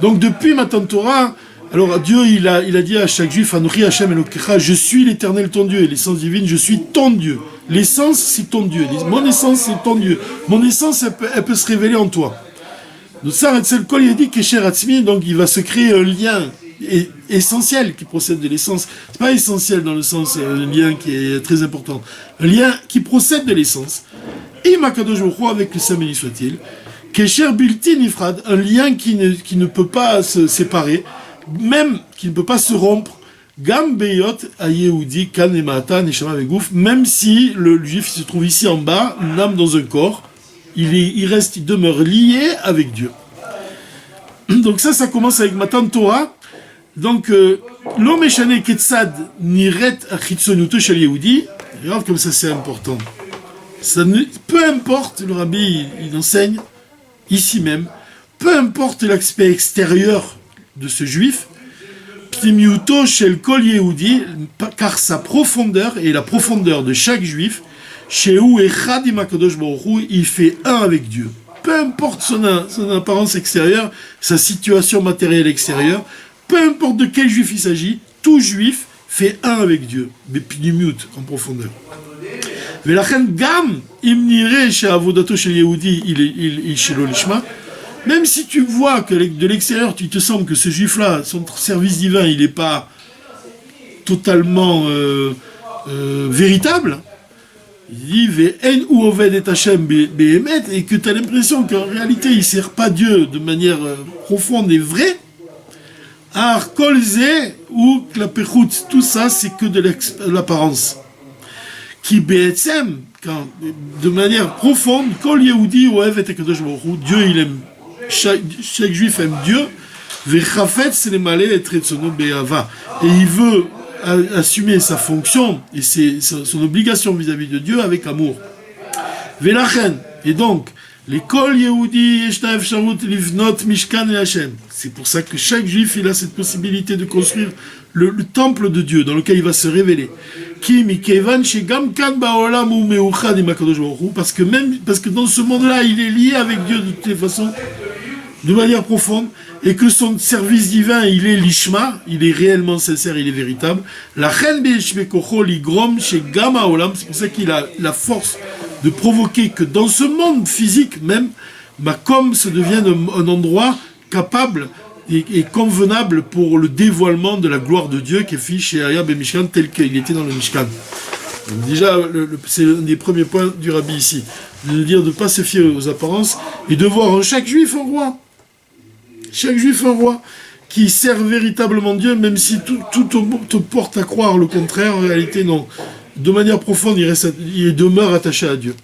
Donc depuis Matan Torah, alors Dieu, il a dit à chaque juif, Anochi Hashem Elokecha, je suis l'éternel ton Dieu. Et l'essence divine, je suis ton Dieu. L'essence, c'est ton Dieu. Mon essence, c'est ton Dieu. Mon essence, elle peut se révéler en toi. Donc ça, c'est le kol yedi kesher atzmi, donc il va se créer un lien essentiel qui procède de l'essence. C'est pas essentiel dans le sens un lien qui est très important. Un lien qui procède de l'essence. Et Makadosh Baruch Hu avec le Saint béni soit-il, kesher bilti nifrad, un lien qui ne peut pas se séparer, même qui ne peut pas se rompre. Gam beyot ayehudi kan emata neshama vegouf, même si le juif se trouve ici en bas, une âme dans un corps, il demeure lié avec Dieu. Donc ça commence avec Matan Torah. Donc, l'homme échané ketzad niret achitsonuto shel Yehudi. Regarde comme ça c'est important. Peu importe, le rabbi il enseigne, ici même, peu importe l'aspect extérieur de ce juif, pnimiuto shel kol Yehudi, car sa profondeur et la profondeur de chaque juif, shehu echad im HaKadosh Baruch Hu, il fait un avec Dieu. Peu importe son apparence extérieure, sa situation matérielle extérieure, peu importe de quel juif il s'agit, tout juif fait un avec Dieu, mais pnimiut, en profondeur. Velachen gam im nire she'avodato shel Yehudi il shelo lishma, même si tu vois que de l'extérieur, tu te sembles que ce juif-là, son service divin, il n'est pas totalement véritable, il dit Ve'en ou oved et Hashem be'emet, et que tu as l'impression qu'en réalité, il ne sert pas Dieu de manière profonde et vraie, ar kolze ou klapechut, tout ça, c'est que de l'apparence. Qui be'etzem, de manière profonde, kol Yehudi oev et Kadosh Baruch Hu, Dieu il aime. Chaque juif aime Dieu, et il veut assumer sa fonction et son obligation vis-à-vis de Dieu avec amour. Velachen, et donc, l'école Yehudi Yeshna Efsharut Livnot Mishkan et Hashem. C'est pour ça que chaque juif il a cette possibilité de construire le temple de Dieu dans lequel il va se révéler. Parce que dans ce monde-là, il est lié avec Dieu de toutes les façons, de manière profonde, et que son service divin, il est l'ishma, il est réellement sincère, il est véritable. C'est pour ça qu'il a la force de provoquer que dans ce monde physique même, Makom se devienne un endroit capable et convenable pour le dévoilement de la gloire de Dieu qui est fait chez Ayab et Mishkan tel qu'il était dans le Mishkan. Donc déjà, c'est un des premiers points du Rabbi ici, de dire de ne pas se fier aux apparences et de voir en chaque juif un roi. Chaque juif un roi qui sert véritablement Dieu, même si tout te porte à croire le contraire, en réalité non. De manière profonde, il demeure attaché à Dieu.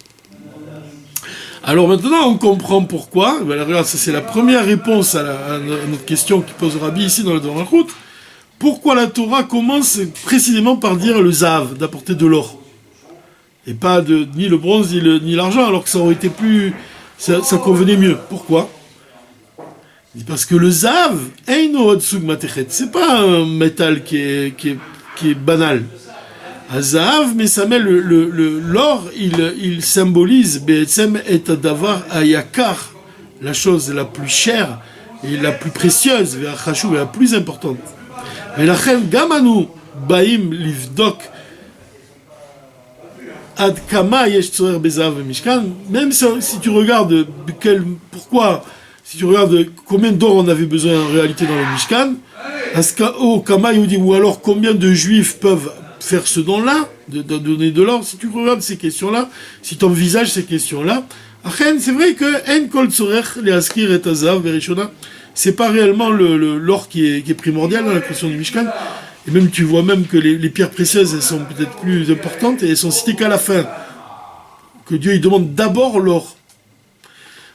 Alors maintenant, on comprend pourquoi. Ben, regarde, ça c'est la première réponse à notre question qui pose Rabbi ici dans le Dorachout. Pourquoi la Torah commence précisément par dire le zav, d'apporter de l'or, et pas ni le bronze ni l'argent, alors que ça aurait été plus, ça convenait mieux. Pourquoi? Parce que le zav, c'est pas un métal qui est banal. Azav, mais ça met l'or, il symbolise Be'etzem et Davar Ayakar, la chose la plus chère et la plus précieuse, et la plus importante. Mais la chen gamanu baim livdok ad kama yesh tzorer bezav mishkan. Même si tu regardes si tu regardes combien d'or on avait besoin en réalité dans le Mishkan, kama il dit ou alors combien de juifs peuvent faire ce don-là, de donner de l'or. Si tu regardes ces questions-là, si tu envisages ces questions-là, c'est vrai que en kol tzorer leaskir et azav berishona. C'est pas réellement l'or qui est primordial dans la question du Mishkan. Et même tu vois même que les pierres précieuses, elles sont peut-être plus importantes et elles sont citées qu'à la fin. Que Dieu il demande d'abord l'or.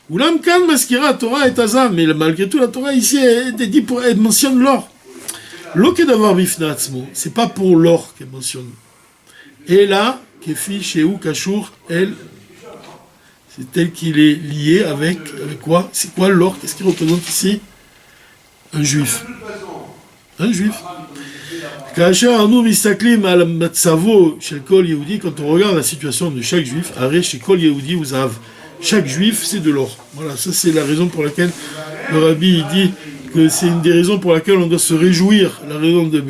Oulam kan maskira Torah et Azam, mais malgré tout la Torah ici elle mentionne l'or. L'ok d'avoir bifnatzmo, c'est pas pour l'or qu'elle mentionne. Et là, kefi shehu kashur, elle, c'est tel qu'il est lié avec quoi? C'est quoi l'or? Qu'est-ce qu'il représente ici? Un juif. Un juif. Quand on regarde la situation de chaque juif, chaque juif c'est de l'or. Voilà, ça c'est la raison pour laquelle le Rabbi il dit que c'est une des raisons pour laquelle on doit se réjouir. La raison de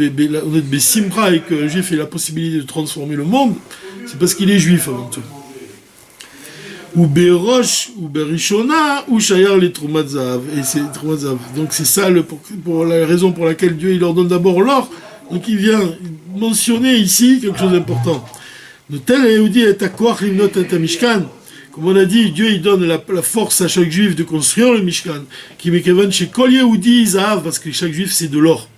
Bessimra et qu'un juif ait la possibilité de transformer le monde, c'est parce qu'il est juif avant tout. Ou Berosh, ou Berishona, ou Shayar les Troumat Zahav. Et c'est Troumat Zahav. Donc c'est ça pour la raison pour laquelle Dieu il leur donne d'abord l'or. Donc il vient mentionner ici quelque chose d'important. Notel Yehudi et Akoach Limnot et Mishkan. Comme on a dit, Dieu il donne la force à chaque juif de construire le Mishkan. Qui mekevan chez Kol Yehudi Zahav, parce que chaque juif c'est de l'or.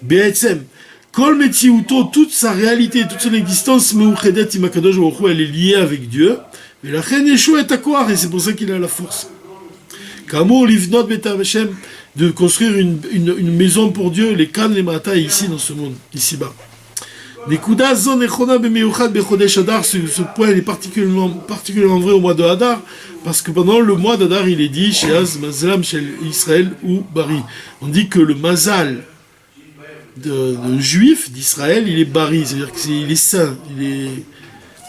Be'etzem. Kol Metziuto, toute sa réalité, toute son existence, Meuchedet Imakadosh Baruch Hu, elle est liée avec Dieu. Mais la reine Yeshua est à quoi? Et c'est pour ça qu'il a la force. Kamour livnot betav Hashem, de construire une maison pour Dieu, les Kan, les Mata, ici dans ce monde, ici-bas. Nekuda zon echona b'meuchad b'chodesh Adar, ce point est particulièrement vrai au mois de Hadar, parce que pendant le mois d'Adar, il est dit, chez Az Mazlam, chez Israël ou Bari. On dit que le Mazal d'un juif d'Israël, il est Bari, c'est-à-dire qu'il est saint,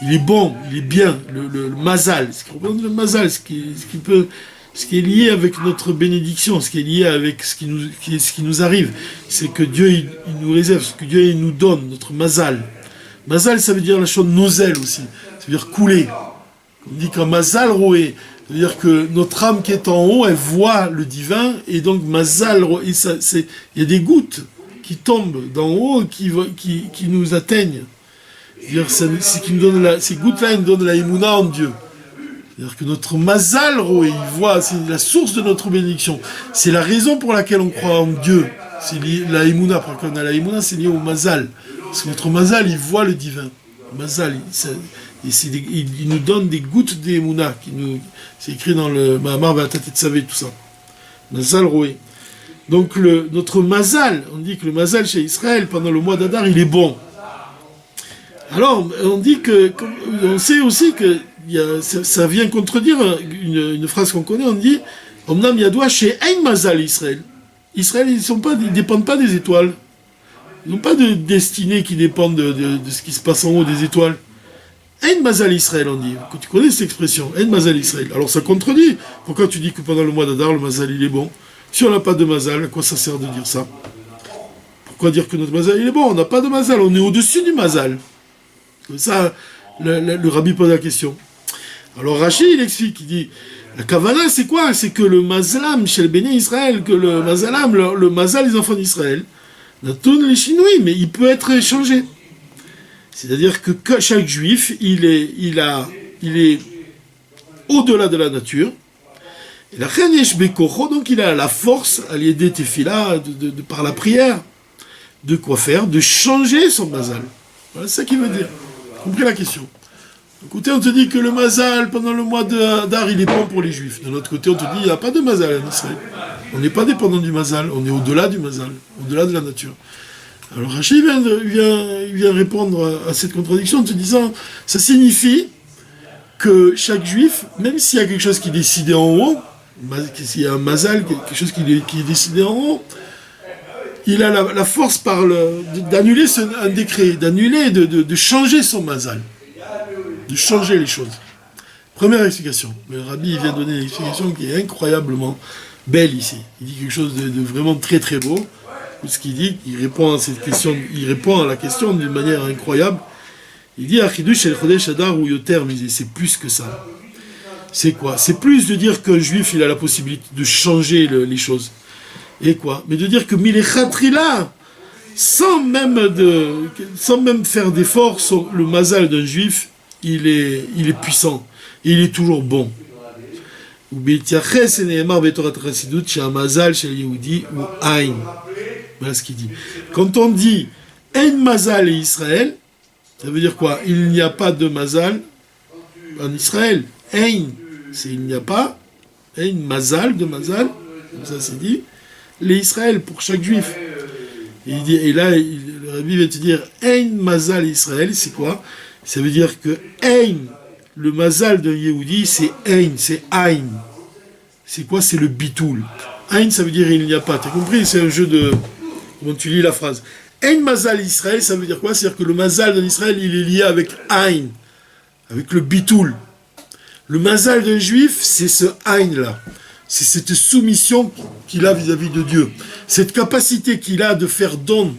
il est bon, il est bien, le mazal, ce qui représente le mazal, ce qui est lié avec notre bénédiction, ce qui est lié avec ce qui nous arrive, c'est que Dieu il nous réserve, ce que Dieu il nous donne, notre mazal. Mazal, ça veut dire la chose nozel aussi, ça veut dire couler. On dit qu'un mazal roé, ça veut dire que notre âme qui est en haut, elle voit le divin, et donc mazal roé, il y a des gouttes qui tombent d'en haut, qui nous atteignent. C'est qui nous donne ces gouttes-là, nous donnent la émouna en Dieu. C'est-à-dire que notre mazal, il voit, c'est la source de notre bénédiction. C'est la raison pour laquelle on croit en Dieu. C'est lié, la émouna, parce qu'on a la émouna, c'est lié au mazal. Parce que notre mazal, il voit le divin. Mazal, il nous donne des gouttes d'émouna. C'est écrit dans le Mahamar V'atat Tzavé, tout ça. Mazal roé. Donc notre mazal, on dit que le mazal chez Israël, pendant le mois d'Adar, il est bon. Alors, on dit que, on sait aussi que ça vient contredire une phrase qu'on connaît, on dit, Omnam Yadoua chez Ein Mazal Israël. Israël, ils dépendent pas des étoiles. Ils n'ont pas de destinée qui dépend de ce qui se passe en haut des étoiles. Ein Mazal Israël, on dit. Tu connais cette expression, Ein Mazal Israël. Alors ça contredit. Pourquoi tu dis que pendant le mois d'Adar, le Mazal, il est bon? Si on n'a pas de Mazal, à quoi ça sert de dire ça? Pourquoi dire que notre Mazal, il est bon? On n'a pas de Mazal, on est au-dessus du Mazal. Ça, le Rabbi pose la question. Alors Rashi, il explique, il dit, la Kavana, c'est quoi? C'est que le Mazalam chez le Béni Israël, que le Mazalam, le Mazal des enfants d'Israël, Natoun les Chinois, mais il peut être échangé. C'est-à-dire que chaque juif, il est au-delà de la nature. Et la Chenesh Bekocho, donc il a la force, à l'aider Tefila, par la prière, de quoi faire? De changer son Mazal. Voilà, c'est ça qu'il veut dire. Compris la question. D'un côté, on te dit que le Mazal, pendant le mois d'Adar, il est bon pour les Juifs. De l'autre côté, on te dit qu'il n'y a pas de Mazal en Israël. On n'est pas dépendant du Mazal, on est au-delà du Mazal, au-delà de la nature. Alors Rachid vient répondre à cette contradiction en te disant, ça signifie que chaque Juif, même s'il y a quelque chose qui est décidé en haut, s'il y a un Mazal, quelque chose qui est décidé en haut, il a la force d'annuler un décret, d'annuler, de changer son Mazal. De changer les choses. Première explication. Le Rabbi vient donner une explication qui est incroyablement belle ici. Il dit quelque chose de vraiment très très beau. Ce qu'il dit, il répond à cette question, il répond à la question d'une manière incroyable. Il dit Achidush el Chodesh Adar ou Yoter, mais c'est plus que ça. C'est quoi? C'est plus de dire qu'un juif il a la possibilité de changer les choses. Et quoi? Mais de dire que Milechatrila, sans même faire d'efforts, le mazal d'un juif, il est puissant, il est toujours bon. Voilà ce qu'il dit. Quand on dit Ein Mazal et Israël, ça veut dire quoi? Il n'y a pas de Mazal en Israël. Ein, c'est il n'y a pas. Ein Mazal, de Mazal, comme ça c'est dit. Les Israël pour chaque juif. Il dit, et là, le Rabbi va te dire Ein Mazal Israël, c'est quoi? Ça veut dire que Ein, le Mazal d'un Yehudi, c'est Ein, c'est Ein. C'est quoi? C'est le bitoul. Ein, ça veut dire il n'y a pas. T'as compris? C'est un jeu de... Comment tu lis la phrase? Ein Mazal Israël, ça veut dire quoi? C'est-à-dire que le Mazal d'un Israël, il est lié avec Ein, avec le bitoul. Le Mazal d'un juif, c'est ce Ein-là. C'est cette soumission qu'il a vis-à-vis de Dieu. Cette capacité qu'il a de faire don,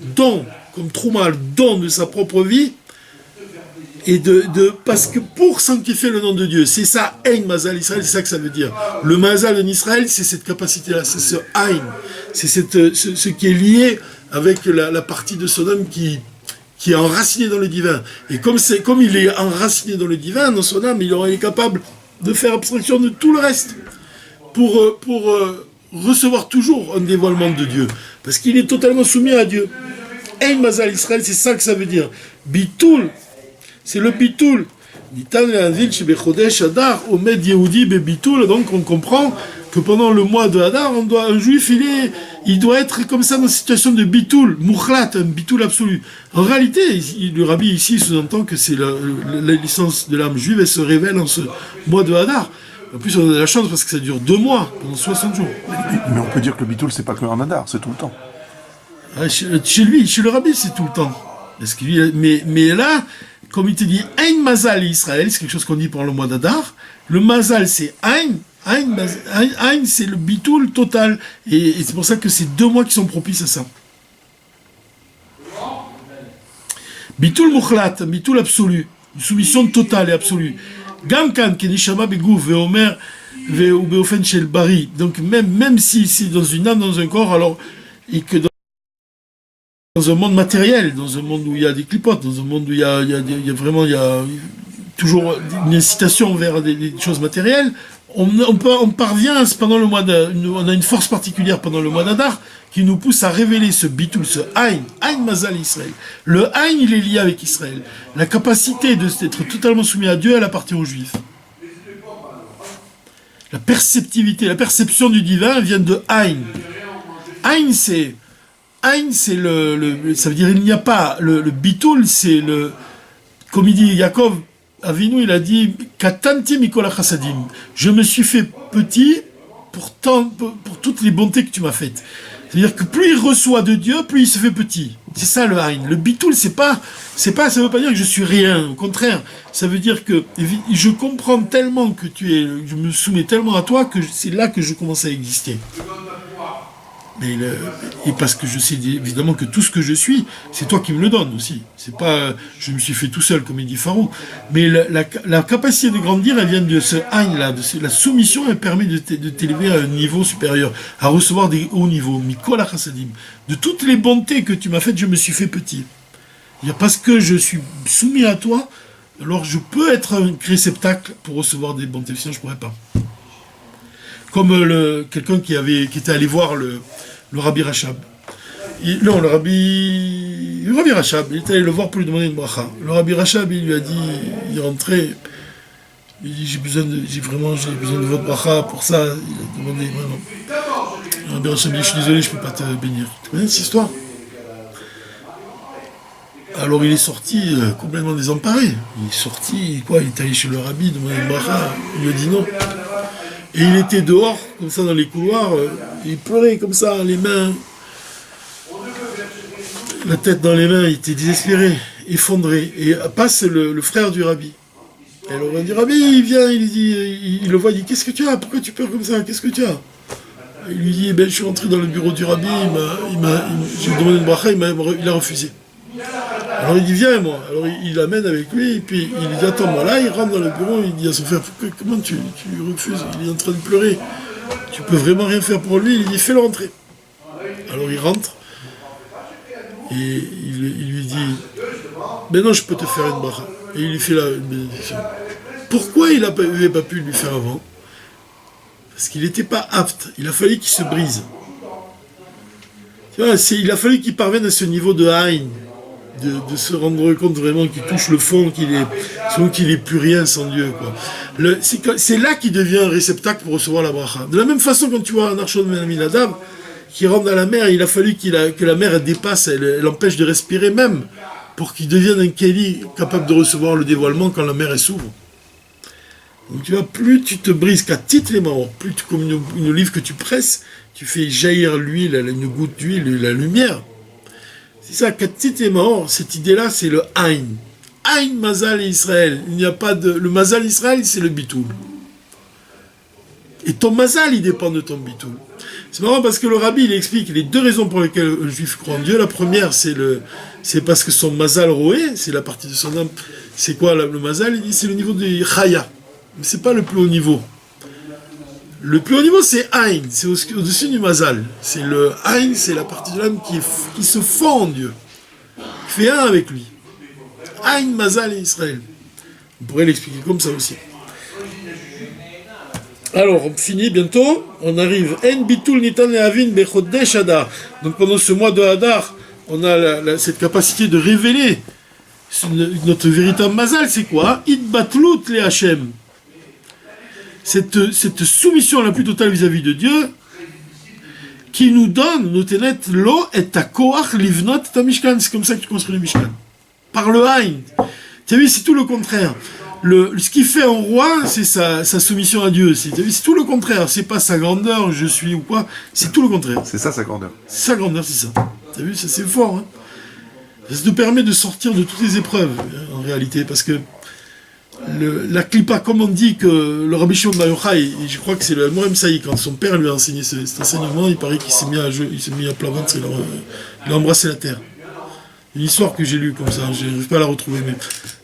comme Trouma, le don de sa propre vie, et parce que pour sanctifier le nom de Dieu, c'est ça, Ein Mazal Israël, c'est ça que ça veut dire. Le Mazal en Israël, c'est cette capacité-là, c'est ce Ein, c'est ce qui est lié avec la partie de son âme qui est enracinée dans le divin. Et comme il est enraciné dans le divin, dans son âme, il est capable de faire abstraction de tout le reste pour recevoir toujours un dévoilement de Dieu. Parce qu'il est totalement soumis à Dieu. Ein Mazal Israël, c'est ça que ça veut dire. Bitoul, c'est le bitoul. Donc on comprend que pendant le mois de Hadar, un juif, il doit être comme ça dans une situation de bitoul, mukhlat, un bitoul absolu. En réalité, le Rabbi ici sous-entend que c'est la licence de l'âme juive, elle se révèle en ce mois de Hadar. En plus, on a de la chance parce que ça dure 2 mois, pendant 60 jours. Mais on peut dire que le bitoul, c'est pas que en Hadar, c'est tout le temps. Chez lui, chez le Rabbi, c'est tout le temps. Parce que mais là, comme il te dit, Ein Mazal Israël, c'est quelque chose qu'on dit pendant le mois d'Adar. Le Mazal, c'est Ein. Ein, c'est le bitoul total. Et c'est pour ça que c'est 2 mois qui sont propices à ça. Bitoul mukhlat, bitoul absolu. Une soumission totale et absolue. Gamkan, Kenishama Begouf, Veomer, Veofen Shel Bari. Donc, même si c'est dans une âme, dans un corps, alors, et que dans un monde matériel, dans un monde où il y a des clipotes, dans un monde où il y a toujours une incitation vers des choses matérielles, on parvient pendant le mois on a une force particulière pendant le mois d'Adar qui nous pousse à révéler ce bitoul, ce Ein Mazal Israël. Le Ein, il est lié avec Israël. La capacité d'être totalement soumis à Dieu, elle appartient aux Juifs. La perceptivité, la perception du divin vient de Ein. Aïn, c'est ça veut dire il n'y a pas, le bitoul, c'est le, comme il dit Yaakov, Avinu, il a dit, Katanti Mikola Chassadim, je me suis fait petit pour toutes les bontés que tu m'as faites. C'est-à-dire que plus il reçoit de Dieu, plus il se fait petit. C'est ça le Aïn. Le bitoul, ça veut pas dire que je suis rien. Au contraire, ça veut dire que je comprends tellement que je me soumets tellement à toi que c'est là que je commence à exister. Et parce que je sais évidemment que tout ce que je suis, c'est toi qui me le donnes aussi. C'est pas, je me suis fait tout seul, comme il dit Pharaon. Mais la capacité de grandir, elle vient de ce Aïn là, la soumission, elle permet de t'élever à un niveau supérieur, à recevoir des hauts niveaux. Mikol Chassadim. De toutes les bontés que tu m'as faites, je me suis fait petit. Parce que je suis soumis à toi, alors je peux être un réceptacle pour recevoir des bontés. Sinon, je pourrais pas. Comme quelqu'un qui était allé voir le Rabbi Rachab. Le Rabbi Rachab, il était allé le voir pour lui demander une bracha. Le Rabbi Rachab, il lui a dit, il rentrait, il dit, j'ai besoin de votre bracha pour ça. Il a demandé, vraiment. Le Rabbi Rachab dit, je suis désolé, je ne peux pas te bénir. Tu connais cette histoire? Alors il est sorti complètement désemparé. Il est sorti, il est allé chez le Rabbi, demander une bracha. Il lui a dit non. Et il était dehors, comme ça, dans les couloirs, il pleurait comme ça, les mains, la tête dans les mains, il était désespéré, effondré. Et passe le frère du Rabbi. Et alors on dit, Rabbi, il vient, il le voit, il dit, qu'est-ce que tu as? Pourquoi tu pleures comme ça? Qu'est-ce que tu as? Il lui dit, je suis rentré dans le bureau du Rabbi, j'ai demandé une bracha, il a refusé. Alors il dit, viens moi. Alors il l'amène avec lui, et puis il lui dit, attends-moi là, il rentre dans le bureau, il dit à son frère, comment tu refuses? Il est en train de pleurer. Tu peux vraiment rien faire pour lui? Il dit, fais-le rentrer. Alors il rentre, et il lui dit, maintenant je peux te faire une bracha. Et il lui fait une bénédiction. Pourquoi il n'avait pas pu lui faire avant? Parce qu'il n'était pas apte, il a fallu qu'il se brise. Tu vois, il a fallu qu'il parvienne à ce niveau de haïn. De se rendre compte vraiment qu'il touche le fond, qu'il est plus rien sans Dieu. C'est là qu'il devient un réceptacle pour recevoir la bracha. De la même façon, quand tu vois un Arshon Ben Aminadab qui rentre dans la mer, il a fallu que la mer elle dépasse, elle empêche de respirer même, pour qu'il devienne un Kéli capable de recevoir le dévoilement quand la mer s'ouvre. Donc tu vois, plus tu te brises qu'à titre les morts, plus comme une olive que tu presses, tu fais jaillir l'huile, une goutte d'huile, la lumière. C'est ça, Katit est mort, cette idée-là, c'est le Aïn. Aïn, Mazal et Israël. Il n'y a pas de... Le Mazal Israël, c'est le Bitoul. Et ton Mazal, il dépend de ton Bitoul. C'est marrant parce que le Rabbi, il explique les deux raisons pour lesquelles un juif croit en Dieu. La première, c'est parce que son Mazal Roé, c'est la partie de son âme. C'est quoi le Mazal? Il dit c'est le niveau de Chaya. Mais c'est pas le plus haut niveau. Le plus haut niveau, c'est Aïn, c'est au-dessus du Mazal. C'est le Aïn, c'est la partie de l'âme qui se fond en Dieu, qui fait un avec lui. Aïn, Mazal et Israël. On pourrait l'expliquer comme ça aussi. Alors, on finit bientôt. On arrive. En bitul nitan lehavin bechodesh Hadar. Donc pendant ce mois de Hadar, on a cette capacité de révéler notre véritable Mazal. C'est quoi? Itbatlut le Hashem. Cette soumission la plus totale vis-à-vis de Dieu, qui nous donne, nous tenet lo et ta koach livnot ta mishkan. C'est comme ça que tu construis le mishkan. Par le haïn. Tu as vu, c'est tout le contraire. Ce qui fait un roi, c'est sa soumission à Dieu. C'est tout le contraire. C'est pas sa grandeur, je suis ou quoi. C'est tout le contraire. C'est ça sa grandeur. Sa grandeur, c'est ça. Tu as vu, ça c'est fort. Hein, ça te permet de sortir de toutes les épreuves, en réalité, parce que la clipa, comme on dit que le Rabbi Shimon Bar Yochai, je crois que c'est le Morem Saï, quand son père lui a enseigné cet enseignement, il paraît qu'il s'est mis à plat ventre, il a embrassé la terre. Une histoire que j'ai lue comme ça, je n'arrive pas à la retrouver, mais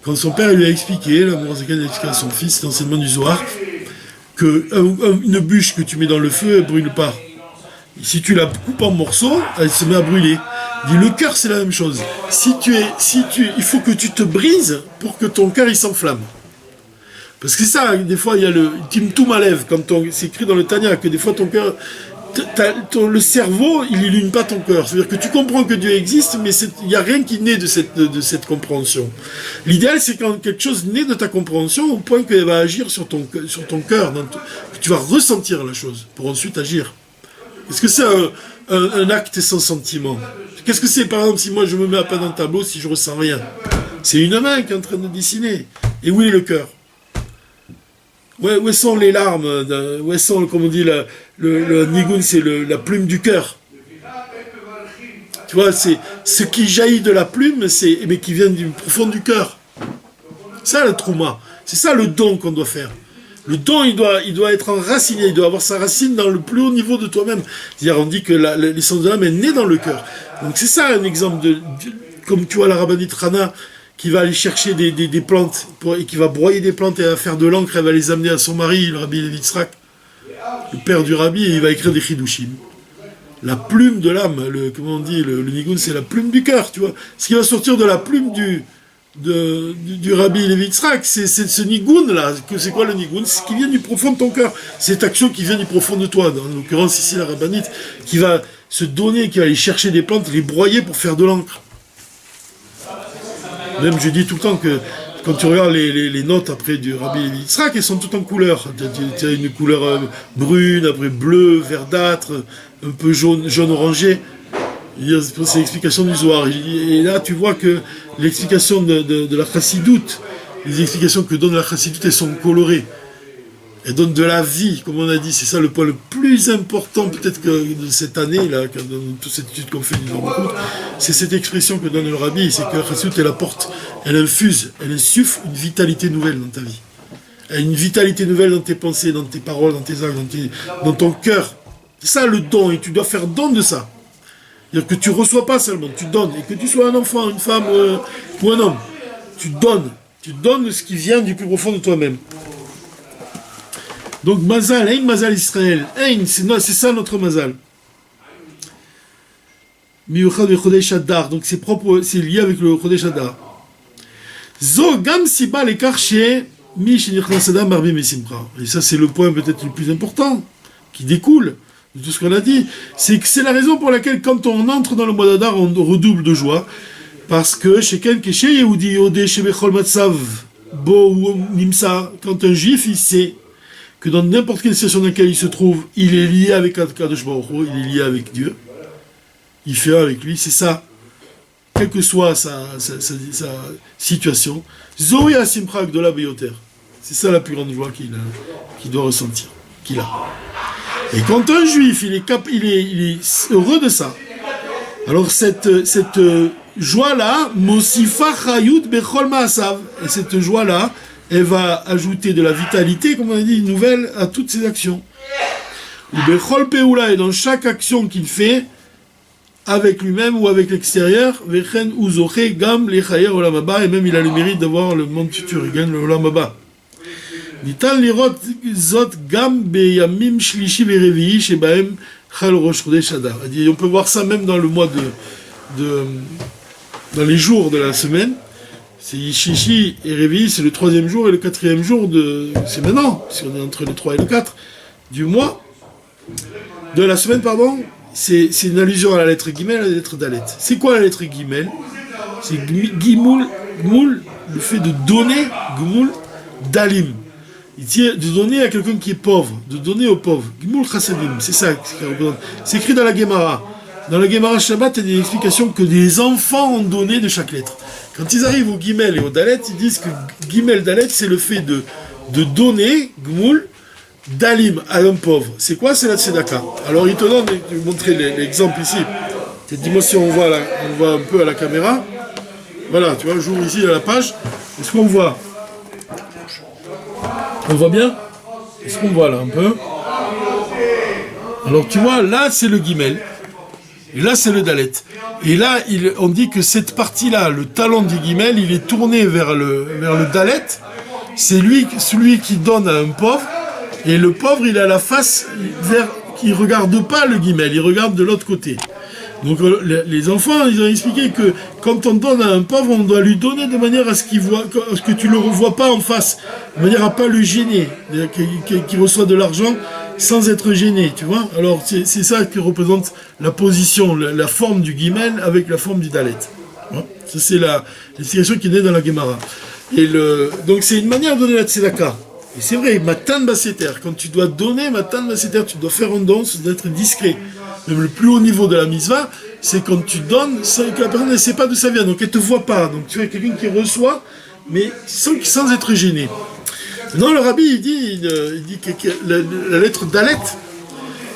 quand son père lui a expliqué, il a expliqué à son fils, cet enseignement du Zohar, qu'une bûche que tu mets dans le feu, elle ne brûle pas. Et si tu la coupes en morceaux, elle se met à brûler. Il dit, le cœur, c'est la même chose. Il faut que tu te brises pour que ton cœur il s'enflamme. Parce que ça, des fois, il y a le Timtum Alev, comme c'est écrit dans le Tanya, que des fois ton cœur, le cerveau, il illumine pas ton cœur. C'est-à-dire que tu comprends que Dieu existe, mais il n'y a rien qui naît de cette compréhension. L'idéal, c'est quand quelque chose naît de ta compréhension, au point qu'elle va agir sur ton cœur, que tu vas ressentir la chose, pour ensuite agir. Est-ce que c'est un acte sans sentiment? Qu'est-ce que c'est, par exemple, si moi je me mets à peindre un tableau, si je ressens rien? C'est une main qui est en train de dessiner. Et où est le cœur? Où sont les larmes? Où sont, comme on dit, le nigun, c'est la plume du cœur. Tu vois, c'est ce qui jaillit de la plume, mais qui vient du profond du cœur. C'est ça le trouma. C'est ça le don qu'on doit faire. Le don, il doit être enraciné, il doit avoir sa racine dans le plus haut niveau de toi-même. C'est-à-dire, on dit que l'essence de l'âme est née dans le cœur. Donc c'est ça un exemple comme tu vois la rabbinite Rana, qui va aller chercher des plantes, et qui va broyer des plantes et va faire de l'encre, elle va les amener à son mari, le rabbi Levi Yitzhak, le père du rabbi, et il va écrire des chidushim. La plume de l'âme, comment on dit, le nigun, c'est la plume du cœur, tu vois. Ce qui va sortir de la plume du rabbi Levi Yitzhak, c'est ce nigun là. C'est quoi le nigun? C'est ce qui vient du profond de ton cœur. Cette action qui vient du profond de toi. En l'occurrence ici la rabbinite, qui va se donner, qui va aller chercher des plantes, les broyer pour faire de l'encre. Même je dis tout le temps que quand tu regardes les notes après du rabbi Levi Yitzhak, elles sont toutes en couleur. Tu as une couleur brune, après bleu, verdâtre, un peu jaune orangé. C'est l'explication du Zohar. Et là, tu vois que l'explication de la chassidoute, les explications que donne la chassidoute, elles sont colorées. Elles donnent de la vie, comme on a dit. C'est ça le point le plus important, peut-être, que de cette année, là, dans toute cette étude qu'on fait du rencontre. C'est cette expression que donne le rabbi, c'est que la chassidoute, elle apporte, elle infuse, elle insuffle une vitalité nouvelle dans ta vie. Elle a une vitalité nouvelle dans tes pensées, dans tes paroles, dans tes actes, dans ton cœur. C'est ça le don, et tu dois faire don de ça. C'est-à-dire que tu ne reçois pas seulement, tu donnes. Et que tu sois un enfant, une femme ou un homme, tu donnes. Tu donnes ce qui vient du plus profond de toi-même. Donc, Mazal, Ein Mazal Israël. Ein, c'est ça notre Mazal. Miyuchad ve Chodesh Adar. Donc, c'est lié avec le Chodesh Adar. Zo gam siba lekar she mi shenichnas adam marbi mesimcha. Et ça, c'est le point peut-être le plus important, qui découle de tout ce qu'on a dit. C'est que c'est la raison pour laquelle, quand on entre dans le mois d'Adar, on redouble de joie. Parce que, sheken keshe yehudi yode shebechol matzav bo ou nimsa, quand un juif, il sait que dans n'importe quelle situation dans laquelle il se trouve, il est lié avec Kadosh Baruch Hu, il est lié avec Dieu. Il fait avec lui, c'est ça. Quelle que soit sa situation. Zoé Asimcha Gdola Beyoter. C'est ça la plus grande joie qu'il doit ressentir, qu'il a. Et quand un juif, il est heureux de ça, alors cette joie-là, Mosifa Chayut Bechol Ma'asav, et cette joie-là, elle va ajouter de la vitalité, comme on a dit, nouvelle à toutes ses actions. Ou Bechol Peula, et dans chaque action qu'il fait, avec lui-même ou avec l'extérieur, Vechen Uzoche Gam Lechayer Olam Haba, et même il a le mérite d'avoir le monde futur, il gagne le Olam Haba. Nitan lirot zot gam beyamim shlishi verevi'i shebahem chal rosh chodesh adar. On peut voir ça même dans le mois dans les jours de la semaine. C'est Shlishi et Revi'i, c'est le 3e jour et le 4e jour c'est maintenant, si on est entre le 3 et le 4 du mois, de la semaine, pardon. C'est une allusion à la lettre Gimel, à la lettre Dalet. C'est quoi la lettre Gimel? C'est Gimoul, le fait de donner, Gmoul, Dalim. De donner à quelqu'un qui est pauvre, de donner aux pauvres. Gimoul Chassadim, c'est ça. C'est écrit dans la Gemara. Dans la Gemara Shabbat, il y a des explications que des enfants ont donné de chaque lettre. Quand ils arrivent au Gimel et au Dalet, ils disent que Gimel Dalet, c'est le fait de donner, Gmoul, Dalim, à un pauvre. C'est quoi? C'est la Tzedaka. Alors il te donne, je vais montrer l'exemple ici. Dis-moi si on voit un peu à la caméra. Voilà, tu vois, j'ouvre ici à la page. Est-ce qu'on voit? On voit bien? Est-ce qu'on voit là un peu? Alors tu vois, là c'est le Gimel. Et là c'est le Dalet. Et là, on dit que cette partie-là, le talon du Gimel, il est tourné vers le Dalet. C'est celui qui donne à un pauvre. Et le pauvre, il a la face il regarde pas le Gimel, il regarde de l'autre côté. Donc les enfants, ils ont expliqué que quand on donne à un pauvre, on doit lui donner de manière à ce que tu le revois pas en face, de manière à pas le gêner, qu'il reçoit de l'argent sans être gêné, tu vois. Alors c'est ça qui représente la position, la forme du Gimel avec la forme du Dalet. Hein, ça c'est l'explication qui est née dans la Gemara. Donc c'est une manière de donner la Tzedaka. Et c'est vrai, Matan Basseter, quand tu dois donner Matan Basseter, tu dois faire un don, c'est d'être discret. Même le plus haut niveau de la mitzvah, c'est quand tu donnes, que la personne ne sait pas d'où ça vient, donc elle ne te voit pas. Donc tu as quelqu'un qui reçoit, mais sans être gêné. Non, le rabbi, il dit que la lettre Dalet,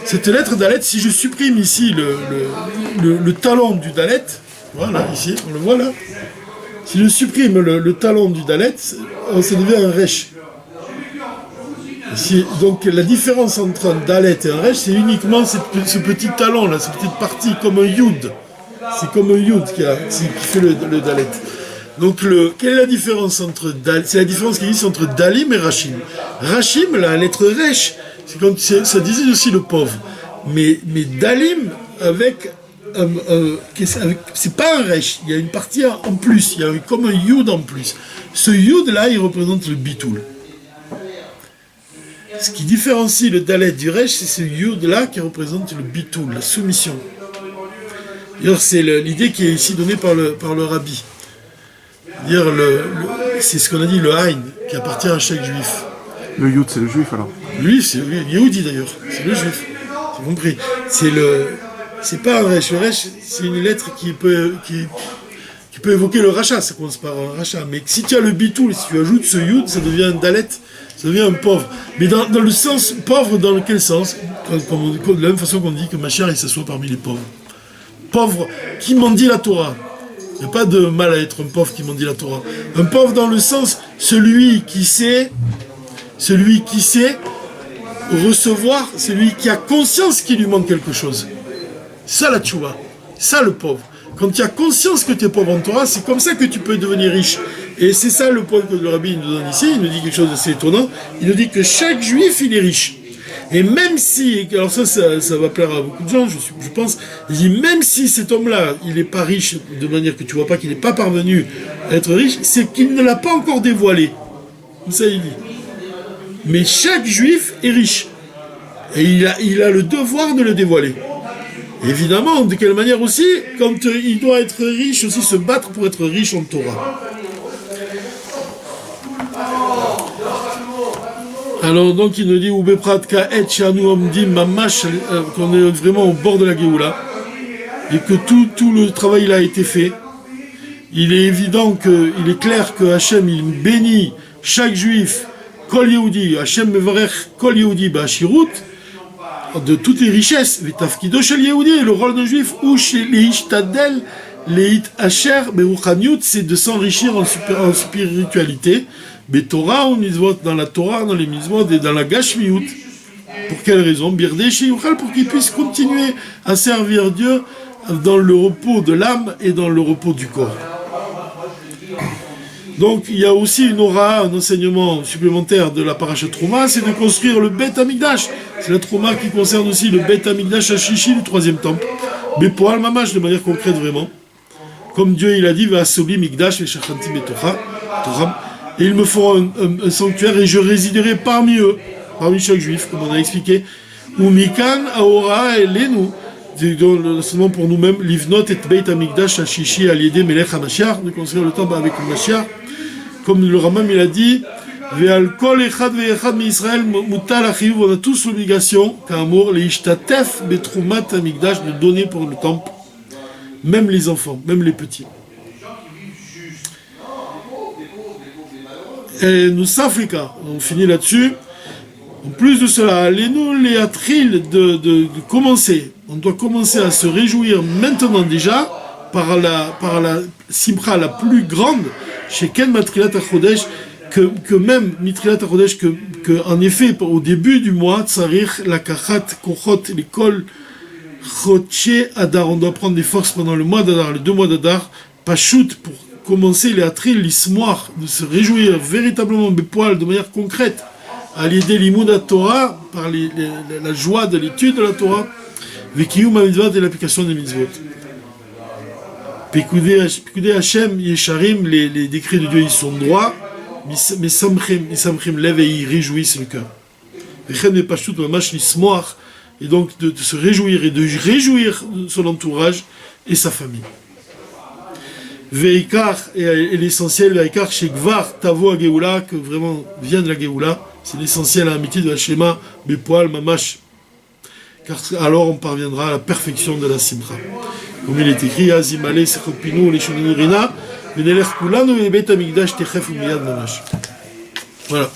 cette lettre Dalet, si je supprime ici le talon du Dalet, voilà, ici, on le voit là, si je supprime le talon du Dalet, ça devient un Resh. Donc la différence entre un Dalet et un Resh, c'est uniquement ce petit talon là, cette petite partie, comme un Yud. C'est comme un Yud qui fait le Dalet. Donc quelle est la différence entre Dalet? C'est la différence qui existe entre Dalim et Rachim. Rachim, la lettre Resh, ça disait aussi le pauvre. Mais Dalim c'est pas un Resh, il y a une partie en plus, il y a comme un Yud en plus. Ce Yud là, il représente le Bitoul. Ce qui différencie le Dalet du Resh, c'est ce Yud-là qui représente le Bitoul, la soumission. D'ailleurs, c'est l'idée qui est ici donnée par le Rabbi. C'est ce qu'on a dit, le Haïn, qui appartient à chaque juif. Le Yud, c'est le juif alors? Lui, c'est le Yehudi d'ailleurs, c'est le juif. J'ai compris. C'est pas un Resh. Le Resh, c'est une lettre qui peut évoquer le rachat, ça commence par un rachat. Mais si tu as le Bitoul, si tu ajoutes ce Yud, ça devient un Dalet. Ça devient un pauvre. Mais dans le sens, pauvre dans quel sens? De la même façon qu'on dit que Mashiach il s'assoit parmi les pauvres. Pauvre qui mendie la Torah. Il n'y a pas de mal à être un pauvre qui mendie la Torah. Un pauvre dans le sens, celui qui sait recevoir, celui qui a conscience qu'il lui manque quelque chose. C'est ça la tchouva. C'est ça le pauvre. Quand tu as conscience que tu es pauvre en Torah, c'est comme ça que tu peux devenir riche. Et c'est ça le point que le rabbi nous donne ici. Il nous dit quelque chose d'assez étonnant. Il nous dit que chaque juif, il est riche. Et même si, alors ça va plaire à beaucoup de gens, je pense, il dit même si cet homme-là, il n'est pas riche de manière que tu vois pas qu'il n'est pas parvenu à être riche, c'est qu'il ne l'a pas encore dévoilé. Comme ça il dit. Mais chaque juif est riche. Et il a le devoir de le dévoiler. Évidemment, de quelle manière aussi, quand il doit être riche, aussi se battre pour être riche en Torah. Alors donc il nous dit qu'on est vraiment au bord de la Géoula et que tout le travail là a été fait. Il est évident il est clair que Hachem il bénit chaque juif, Kol Yehudi, Hachem mevarech Kol Yehudi ba'ashirut, de toutes les richesses, Vitafkido shel Yehudi, et le rôle d'un juif, ou chez les Ishtadel, les It Asher, Beruchaniut, c'est de s'enrichir en spiritualité. Torah ou mitzvot, dans la Torah, dans les mitzvot et dans la Gashmiut. Pour quelle raison? Birdé chez Yuchal, pour qu'il puisse continuer à servir Dieu dans le repos de l'âme et dans le repos du corps. Donc il y a aussi une aura, un enseignement supplémentaire de la Parashat Trouma, c'est de construire le Bet Hamikdash. C'est la Trouma qui concerne aussi le Bet Hamikdash à Shishi, le troisième temple. Mais pour Al-Mamash, de manière concrète vraiment. Comme Dieu il a dit, va Sobi Mikdash et Shachanti Betocha, et ils me feront un sanctuaire et je résiderai parmi eux, parmi chaque juif, comme on a expliqué. Ou Mikan, Aora et Lenu, seulement pour nous-mêmes, Livnot et Beit Hamikdash à Shishi à l'idée Melech HaMashiach, de construire le temple avec le Mashiach. Comme le Rambam il a dit, Ve'al kol echad ve'echad mi'Israël mutal achiv, on a tous l'obligation, qu'amour, les ishtatef betrumat Hamikdash, de donner pour le temple, même les enfants, même les petits. Et nous s'Africa, on finit là-dessus. En plus de cela, allez-nous les atril de commencer. On doit commencer à se réjouir maintenant déjà par la simcha la plus grande chez Ken Matrilat HaChodesh, que même Mitrilat HaChodesh, que en effet au début du mois Tsarich la Kachat Kochot l'école Chotche Adar, on doit prendre des forces pendant le mois d'Adar, les 2 mois d'Adar, Pachout pour commencer les atril, l'ismoir, de se réjouir véritablement des poils de manière concrète à l'idée l'imoud à Torah, par la joie de l'étude de la Torah, vekiyum ha-mitzvot et l'application des mitzvot. Pekudei Hashem yesharim, les décrets de Dieu ils sont droits, mais samchim lève et ils réjouissent le cœur. Vechen et pashut mamash l'ismoar, et donc de se réjouir et de réjouir son entourage et sa famille. Veikar, et l'essentiel, Veikar, chez Gvar, Tavo à Géoula, que vraiment vient de la Géoula, C'est l'essentiel à l'amitié de la Shema, Bepoal, Mamash. Car alors on parviendra à la perfection de la Simcha. Comme il est écrit, Azimale, Sechopinu, Leshoninu Rina, Venelech Kulanu, et Bet Amigdash, Techef, Umiyad, Mamash. Voilà.